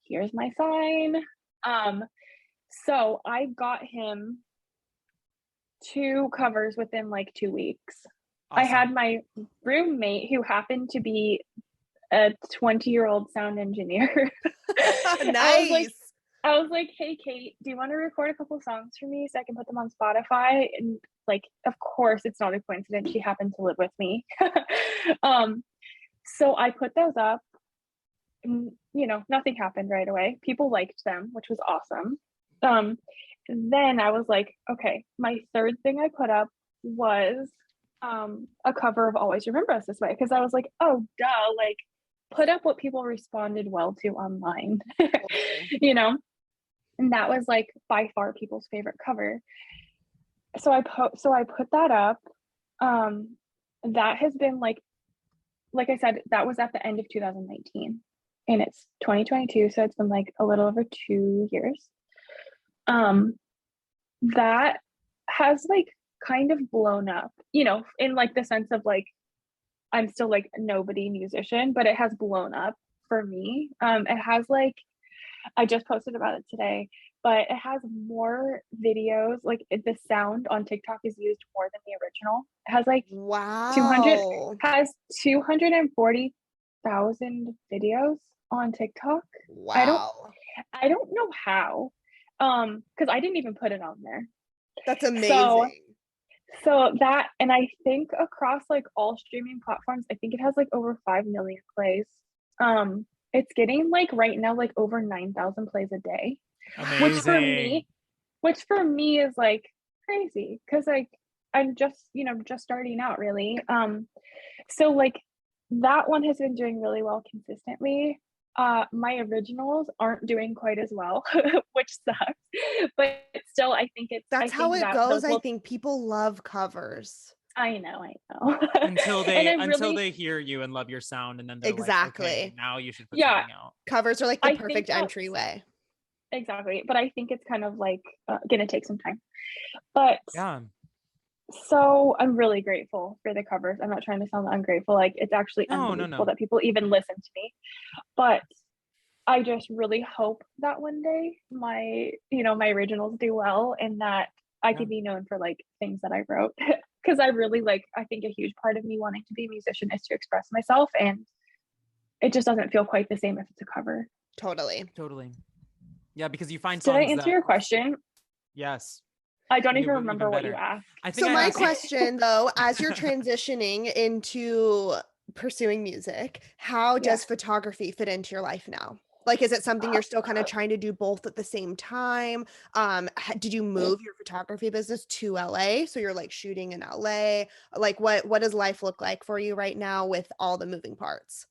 here's my sign. So I got him 2 covers within like 2 weeks. Awesome. I had my roommate, who happened to be a 20-year-old sound engineer. Nice. I was like, hey, Kate, do you want to record a couple songs for me so I can put them on Spotify? And like, of course, it's not a coincidence. She happened to live with me. So I put those up. And, you know, nothing happened right away. People liked them, which was awesome. Then I was like, okay, my third thing I put up was a cover of Always Remember Us This Way, because I was like, oh, duh, like, put up what people responded well to online, you know? And that was like by far people's favorite cover. So I put that up. That has been like I said, that was at the end of 2019, and it's 2022, so it's been like a little over 2 years. That has like kind of blown up, you know, in like the sense of like, I'm still like a nobody musician, but it has blown up for me. It has like, I just posted about it today, but it has more videos. Like, the sound on TikTok is used more than the original. It has like 240,000 videos on TikTok. Wow. I don't know how, because I didn't even put it on there. That's amazing. So that, and I think across like all streaming platforms, I think it has like over 5 million plays. It's getting like right now like over 9,000 plays a day. Amazing. Which for me is like crazy, because like I'm just, you know, just starting out really. So like that one has been doing really well consistently. My originals aren't doing quite as well, which sucks, but still I think That's how it goes. I think people love covers. I know. Until And they hear you and love your sound, and then they're exactly like, okay, now you should put something out. Covers are like the perfect entryway. Exactly, but I think it's kind of like gonna take some time. But yeah, so I'm really grateful for the covers. I'm not trying to sound ungrateful. Like, it's actually unbelievable that people even listen to me. But I just really hope that one day my originals do well, and that I could be known for like things that I wrote. Because I really I think a huge part of me wanting to be a musician is to express myself, and it just doesn't feel quite the same if it's a cover. Totally. Yeah, because you find songs. Did I answer your question? Yes. I don't even remember what you asked. So my question though, as you're transitioning into pursuing music, how does photography fit into your life now? Like, is it something you're still kind of trying to do both at the same time? Did you move your photography business to LA? So you're like shooting in LA. Like, what does life look like for you right now with all the moving parts?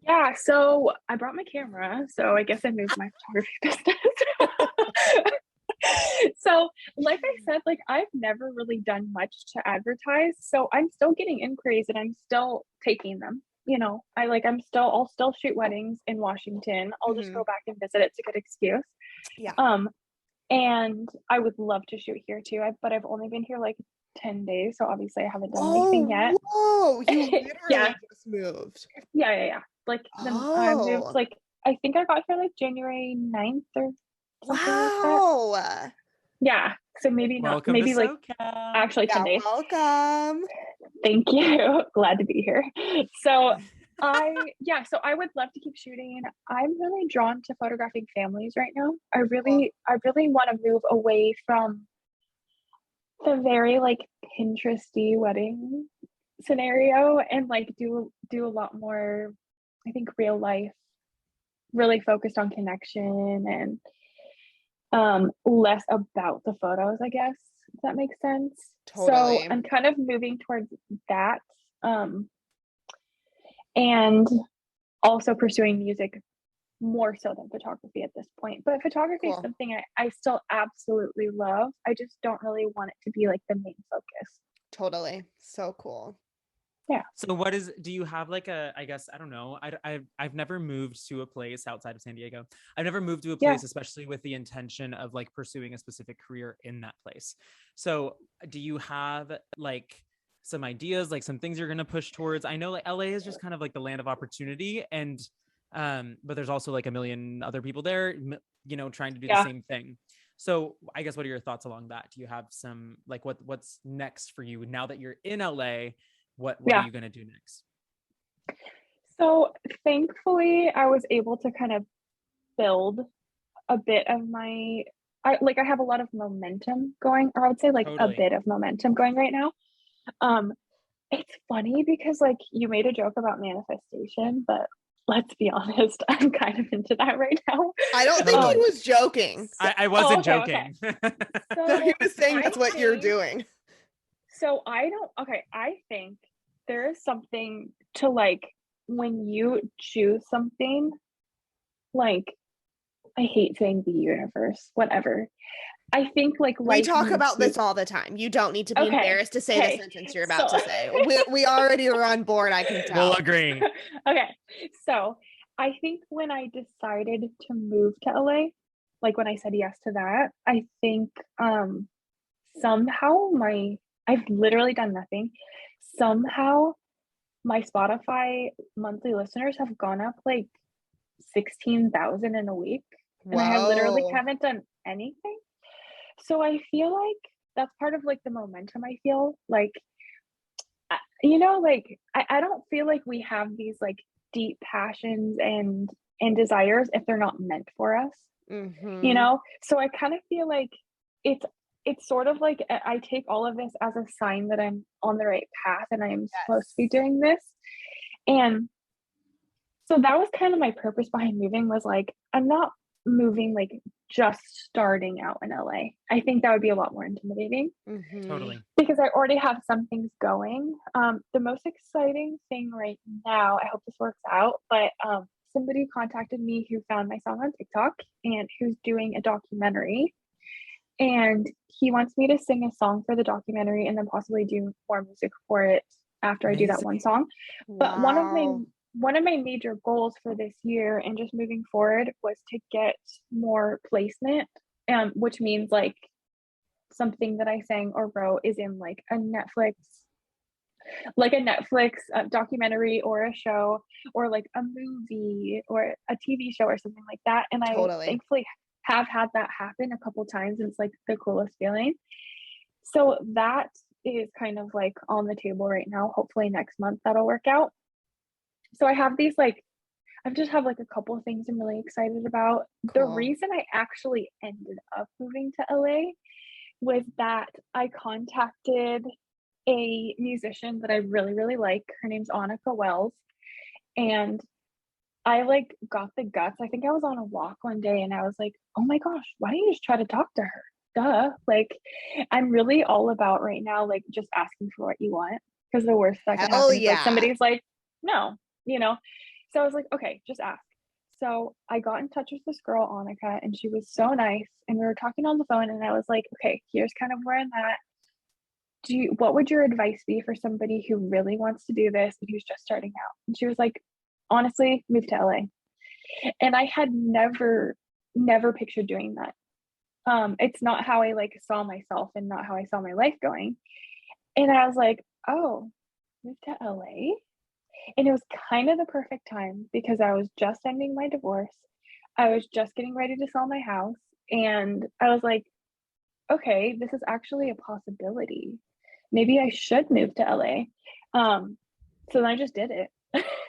Yeah, so I brought my camera, so I guess I moved my photography business. So like I said, like I've never really done much to advertise, so I'm still getting inquiries and I'm still taking them. You know, I'll still shoot weddings in Washington. I'll just go back and visit. It's a good excuse. Yeah. And I would love to shoot here too, but I've only been here like 10 days, so obviously I haven't done anything yet. Oh, you literally just moved. Yeah. Like I moved like, I think I got here like January 9th or something like that. Yeah, so maybe not, maybe like actually 10 days. Welcome. Thank you. Glad to be here. So So I would love to keep shooting. I'm really drawn to photographing families right now. I Cool. really want to move away from the very like Pinteresty wedding scenario and like do a lot more, I think, real life, really focused on connection and less about the photos, I guess, if that makes sense. So Totally. I'm kind of moving towards that. And also pursuing music more so than photography at this point. But photography is Cool. something I still absolutely love. I just don't really want it to be like the main focus. Totally. So cool. Yeah. So do you have like I guess, I don't know. I've never moved to a place outside of San Diego. I've never moved to a Yeah. place, especially with the intention of like pursuing a specific career in that place. So do you have like some ideas, like some things you're going to push towards? I know like LA is just kind of like the land of opportunity, and but there's also like a million other people there, trying to do the Yeah. same thing. So I guess, what are your thoughts along that? Do you have some like what's next for you now that you're in LA? What are Yeah. you going to do next? So thankfully I was able to kind of build a bit of I have a lot of momentum going, or I would say like a Totally. bit of momentum going right now. Um, it's funny because like you made a joke about manifestation, but let's be honest, I'm kind of into that right now. I don't think he Totally. was joking. I wasn't okay, okay. joking. No, he So was saying I that's what you're think doing. so I think there is something to like when you choose something, like I hate saying the universe, whatever. I think like We life talk meets about you. this all the time. You don't need to be Okay. embarrassed to say the Okay. sentence you're about So to say. We already are on board, I can We'll tell. agree. okay. So I think when I decided to move to LA, like when I said yes to that, I think somehow I've literally done nothing. Somehow my Spotify monthly listeners have gone up like 16,000 in a week. And I literally Whoa. haven't done anything. So I feel like that's part of like the momentum I feel like, like I don't feel like we have these like deep passions and desires if they're not meant for us, Mm-hmm. So I kind of feel like it's it's sort of like I take all of this as a sign that I'm on the right path and I'm supposed to be Yes. doing this. And so that was kind of my purpose behind moving, was like I'm not moving like just starting out in LA. I think that would be a lot more intimidating Mm-hmm. Totally. because I already have some things going. The most exciting thing right now, I hope this works out, but somebody contacted me who found my song on TikTok and who's doing a documentary. And he wants me to sing a song for the documentary and then possibly do more music for it after I do that one Amazing. song. But Wow. one of my major goals for this year and just moving forward was to get more placement, which means like something that I sang or wrote is in like a Netflix documentary or a show or like a movie or a TV show or something like that. And I Totally. thankfully have had that happen a couple times. And it's like the coolest feeling. So that is kind of like on the table right now. Hopefully next month that'll work out. So I have these like, I just have like a couple of things I'm really excited about. The Cool. reason I actually ended up moving to LA was that I contacted a musician that I really, really like. Her name's Annika Wells. And I like got the guts. I think I was on a walk one day and I was like, oh my gosh, why don't you just try to talk to her? Duh. Like, I'm really all about right now, like just asking for what you want. Because the worst that could Hell happen is like yeah. somebody's like, no, you know? So I was like, okay, just ask. So I got in touch with this girl, Annika, and she was so nice. And we were talking on the phone, and I was like, okay, here's kind of where I'm at. What would your advice be for somebody who really wants to do this and who's just starting out? And she was like, honestly, move to LA. And I had never pictured doing that. It's not how I like saw myself and not how I saw my life going. And I was like, oh, move to LA. And it was kind of the perfect time because I was just ending my divorce. I was just getting ready to sell my house. And I was like, okay, this is actually a possibility. Maybe I should move to LA. So then I just did it.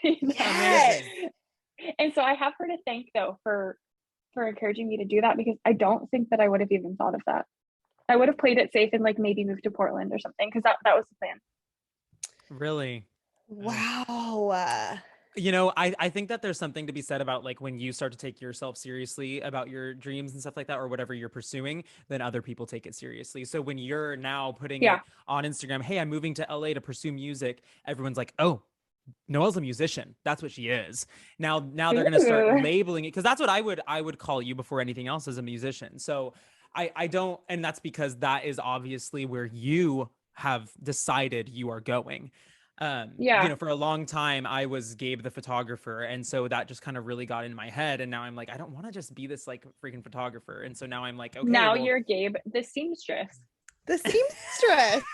Yes. Amazing. And so I have her to thank though for encouraging me to do that, because I don't think that I would have even thought of that. I would have played it safe and like maybe moved to Portland or something, because that was the plan. Really? Wow. You know, I think that there's something to be said about like when you start to take yourself seriously about your dreams and stuff like that, or whatever you're pursuing, then other people take it seriously. So when you're now putting Yeah. it on Instagram, hey, I'm moving to LA to pursue music, everyone's like, oh, Noelle's a musician. That's what she is. Now they're gonna start Ooh. labeling it, because that's what I would call you before anything else, as a musician. So I don't, and that's because that is obviously where you have decided you are going. You Yeah. know, for a long time I was Gabe the photographer, and so that just kind of really got in my head, and now I'm like, I don't want to just be this like freaking photographer, and so now I'm like, okay, Now well, you're Gabe, the seamstress, The seamstress.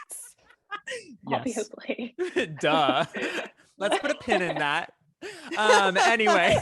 yes, obviously. duh. Let's put a pin in that. Anyway.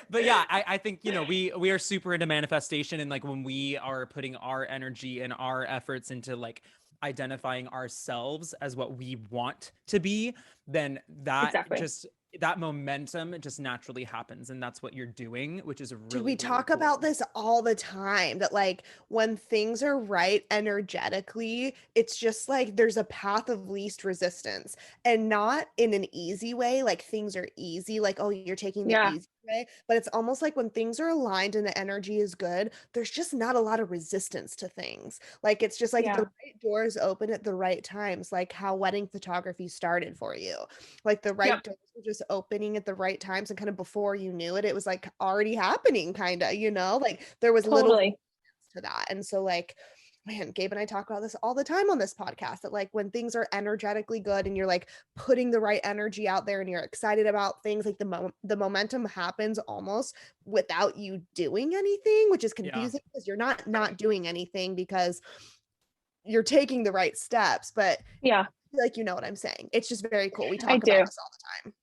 But yeah, I think, you know, we are super into manifestation, and like when we are putting our energy and our efforts into like identifying ourselves as what we want to be, then that Exactly. just, that momentum just naturally happens, and that's what you're doing, which is really, Dude, we really talk cool. about this all the time, that like when things are right energetically, it's just like there's a path of least resistance, and not in an easy way, like things are easy, like, oh, you're taking the Yeah. easy way, but it's almost like when things are aligned and the energy is good, there's just not a lot of resistance to things. Like it's just like the Yeah. right doors open at the right times, like how wedding photography started for you. Like the right Yep. doors were just opening at the right times, and kind of before you knew it, it was like already happening, kind of, you know, like there was little Totally. to that. And so like, man, Gabe and I talk about this all the time on this podcast, that like when things are energetically good and you're like putting the right energy out there and you're excited about things, like the momentum happens almost without you doing anything, which is Yeah. confusing because you're not doing anything, because you're taking the right steps, but Yeah, like, you know what I'm saying. It's just very cool. We I talk about do. this all the time.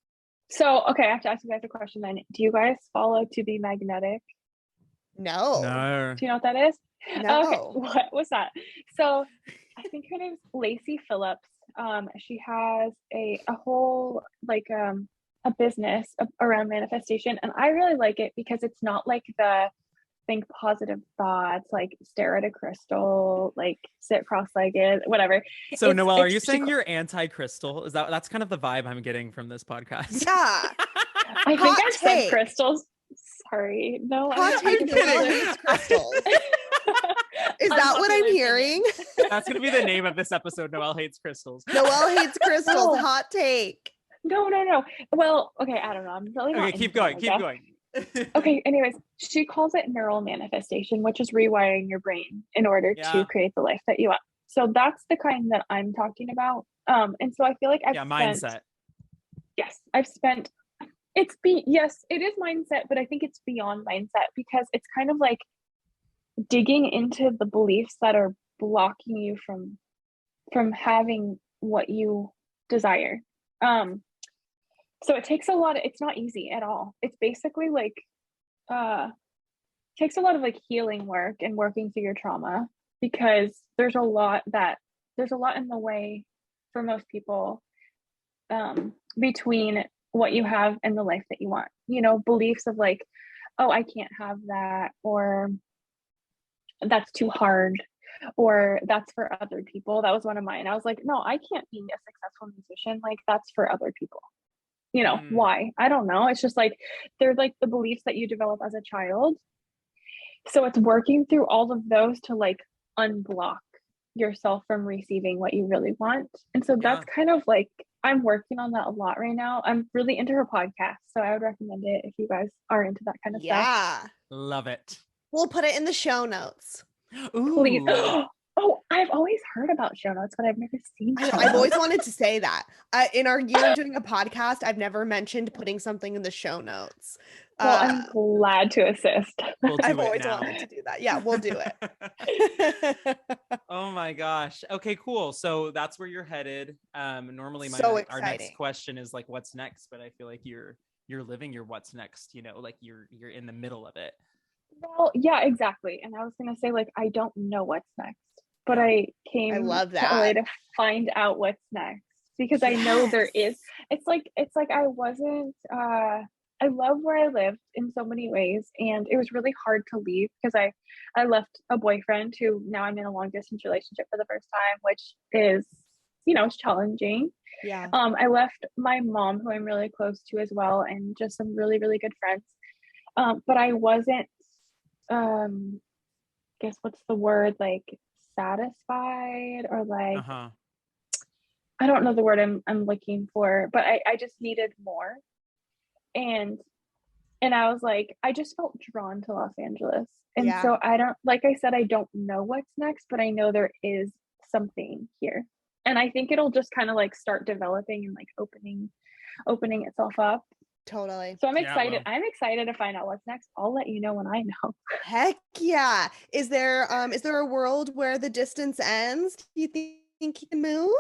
So, okay, I have to ask you guys a question then. Do you guys follow To Be Magnetic? No, No. Do you know what that is? Okay, no. what was that? So, I think her name's Lacey Phillips. She has a whole like a business around manifestation, and I really like it because it's not like the think positive thoughts, like stare at a crystal, like sit cross-legged, whatever. So Noelle, are you She saying you're anti-crystal? Is that's kind of the vibe I'm getting from this podcast? Yeah. I think Hot I've said take. crystals. Sorry, no, Hot I'm take, Noelle kidding. hates crystals. Is that what I'm Unpopular hearing? opinion. That's gonna be the name of this episode. Noelle hates crystals. Noelle hates crystals. No. Hot take. No. Well, okay, I don't know. I'm really not Okay, keep into going. it, I Keep guess. going. Okay, anyways, she calls it neural manifestation, which is rewiring your brain in order Yeah. to create the life that you want. So that's the kind that I'm talking about. And so I feel like Mindset. I've spent yes, it is mindset, but I think it's beyond mindset, because it's kind of like digging into the beliefs that are blocking you from having what you desire. So it takes it's not easy at all. It's basically like takes a lot of like healing work and working through your trauma, because there's a lot in the way for most people, between what you have and the life that you want. You know, beliefs of like, oh, I can't have that, or that's too hard, or that's for other people. That was one of mine. I was like, no, I can't be a successful musician. Like, that's for other people. You know, why? I don't know. It's just like, they're like the beliefs that you develop as a child. So it's working through all of those to like unblock yourself from receiving what you really want. And so that's kind of like, I'm working on that a lot right now. I'm really into her podcast, so I would recommend it if you guys are into that kind of stuff. Yeah. Love it. We'll put it in the show notes. Ooh. Please. Oh, I've always heard about show notes, but I've never seen show I've always notes. wanted to say that. In our year of doing a podcast, I've never mentioned putting something in the show notes. Well, I'm glad to assist. We'll do I've it always now. wanted to do that. Yeah, we'll do it. Oh my gosh. Okay, cool. So that's where you're headed. Normally So our next exciting. question is like, what's next? But I feel like you're living your what's next, you know, like you're in the middle of it. Well, yeah, exactly. And I was gonna say, like, I don't know what's next, but I came I love to LA that. to find out what's next. because I know there is. It's like I wasn't I love where I lived in so many ways, and it was really hard to leave because I left a boyfriend who now I'm in a long distance relationship for the first time, which is, it's challenging. Yeah. I left my mom, who I'm really close to as well, and just some really, really good friends. But I wasn't, guess what's the word, like satisfied, or like, Uh-huh. I don't know the word I'm looking for, but I just needed more. And I was like, I just felt drawn to Los Angeles. And Yeah. so I don't, like I said, I don't know what's next, but I know there is something here. And I think it'll just kind of like start developing and like opening itself up. Totally. So I'm Yeah, excited. well. I'm excited to find out what's next. I'll let you know when I know. Heck yeah. Is there a world where the distance ends? Do you think he can move?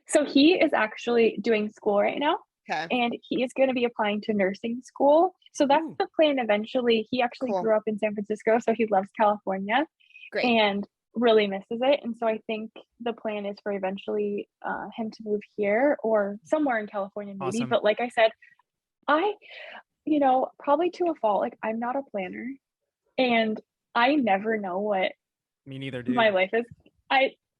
So he is actually doing school right now, Okay. and he is going to be applying to nursing school. So that's Ooh. the plan eventually. He actually Cool. grew up in San Francisco, so he loves California. Great. And really misses it. And so I think the plan is for eventually him to move here or somewhere in California maybe. Awesome. But like I said, I, probably to a fault, like I'm not a planner, and I never know what Me neither, dude. my life is.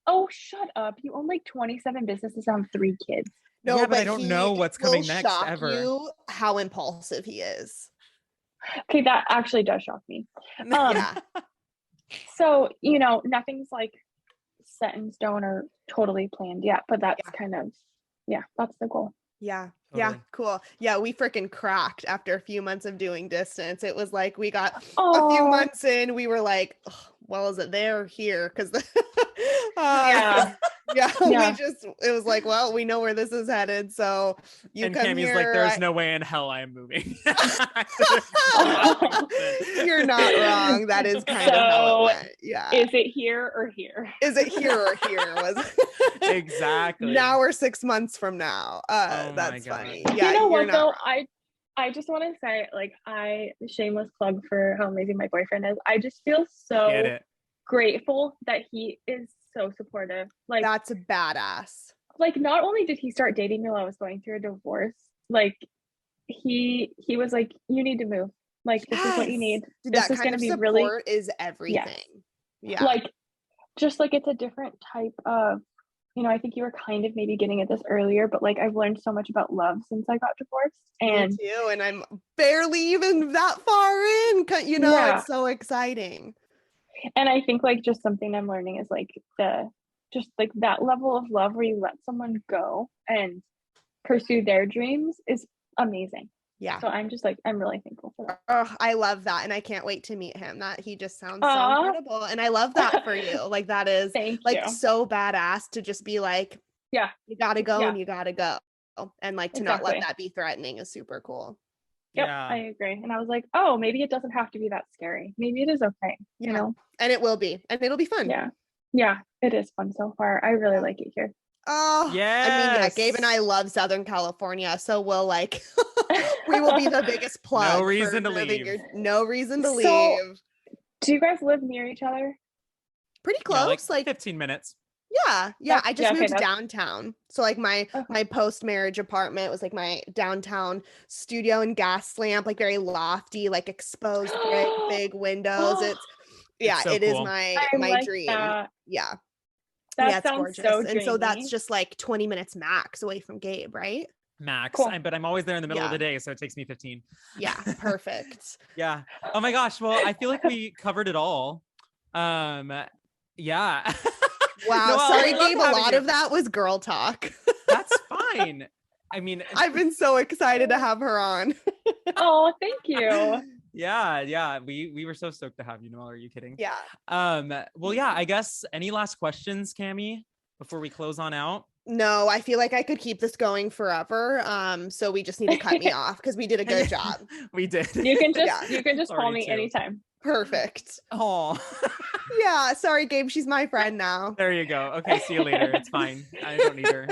Oh, shut up. You own like 27 businesses and have 3 kids. No, Yeah, but I don't know what's will coming next shock ever. you how impulsive he is. Okay, that actually does shock me. Yeah. So, nothing's like set in stone or totally planned yet, but that's kind of, that's the goal. Yeah. Totally. Yeah. Cool. Yeah. We freaking cracked after a few months of doing distance. It was like we got a few Oh, months in, we were like, "Ugh, well, is it there or here?" Because yeah. yeah, Yeah. it was like, well, we know where this is headed. So you And come Cammie's here. like, there's no way in hell I am moving. You're not wrong. That is kind of how it went. Yeah. Is it here or here? Is it here or here? Exactly. Now we're 6 months from now. Oh my That's God. funny. Yeah, You know you're what not though? wrong. I just want to say, like, shameless plug for how amazing my boyfriend is. I just feel so Get it. grateful that he is so supportive. Like, That's a badass. like not only did he start dating me while I was going through a divorce, like he was like, you need to move. Like, this is what you need. Dude, This that is kind going to of be support really, is everything. Yeah. like, just like it's a different type of, I think you were kind of maybe getting at this earlier, but like I've learned so much about love since I got divorced. And me too. And I'm barely even that far in. It's so exciting. And I think like just something I'm learning is like just like that level of love where you let someone go and pursue their dreams is amazing. Yeah. So I'm just like, I'm really thankful for that. Oh, I love that. And I can't wait to meet him. That he just sounds so Aw. incredible. And I love that for you. Like that is Thank like you. so badass to just be like, Yeah. you gotta go Yeah. and you gotta go. And like to not let Exactly. that be threatening is super cool. Yep, Yeah. I agree. And I was like, oh, maybe it doesn't have to be that scary. Maybe it is okay, you know? And it will be. And it'll be fun. Yeah. Yeah, it is fun so far. I really like it here. Oh, Yes. I mean, yeah, Gabe and I love Southern California, so we'll like we will be the biggest plug. No reason to leave. No reason to So- leave. Do you guys live near each other? Pretty Yeah, close, like 15 minutes. yeah. I just yeah, okay, moved that's- downtown, so like my post-marriage apartment was like my downtown studio and gas lamp, like very lofty, like exposed big windows. It's so it is cool. my like dream. that. Yeah. That it's sounds gorgeous. so And so that's dreamy. just like 20 minutes max away from Gabe, right? Max. Cool. But I'm always there in the middle of Yeah. the day, so it takes me 15. Yeah, perfect. Yeah. Oh my gosh. Well, I feel like we covered it all. Yeah. Wow. Noelle, Sorry, I love Gabe. A having lot you. of that was girl talk. That's fine. I mean, I've been so excited to have her on. Oh, thank you. yeah. We were so stoked to have you, Noelle. Are you kidding? Yeah. Well, yeah, I guess any last questions, Cammie, before we close on out? No, I feel like I could keep this going forever. So we just need to cut me off because we did a good job. We did. You can just Yeah. you can just call Sorry, me too. anytime. Perfect. Oh, Yeah. Sorry, Gabe. She's my friend now. there you go. Okay, see you later. It's fine. I don't need her.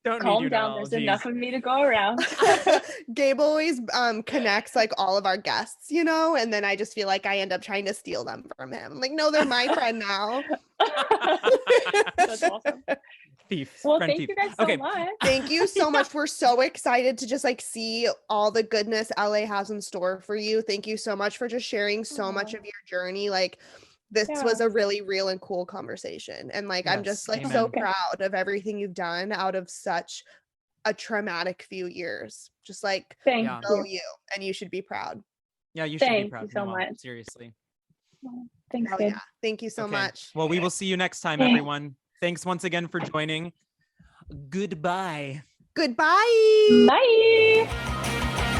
Don't need Calm you, down. Noelle. There's enough of me to go around. Gabe always connects like all of our guests, and then I just feel like I end up trying to steal them from him. Like, no, they're my friend now. That's awesome. Thief. Well, Friend thank thief. you guys so Okay. much. Thank you so much. We're so excited to just like see all the goodness LA has in store for you. Thank you so much for just sharing so much Aw. of your journey. Like this Yeah. was a really real and cool conversation. And like I'm just Yes, like amen. so Okay. proud of everything you've done out of such a traumatic few years. Just like Thank Yeah. know you. you, and you should be proud. Yeah, you should be Thank proud, you so Noelle. much. Seriously. Thanks, Hell kid. yeah. Thank you so Okay. much. Well, we will see you next time, Okay. everyone. Thanks once again for joining. Goodbye. Goodbye. Bye.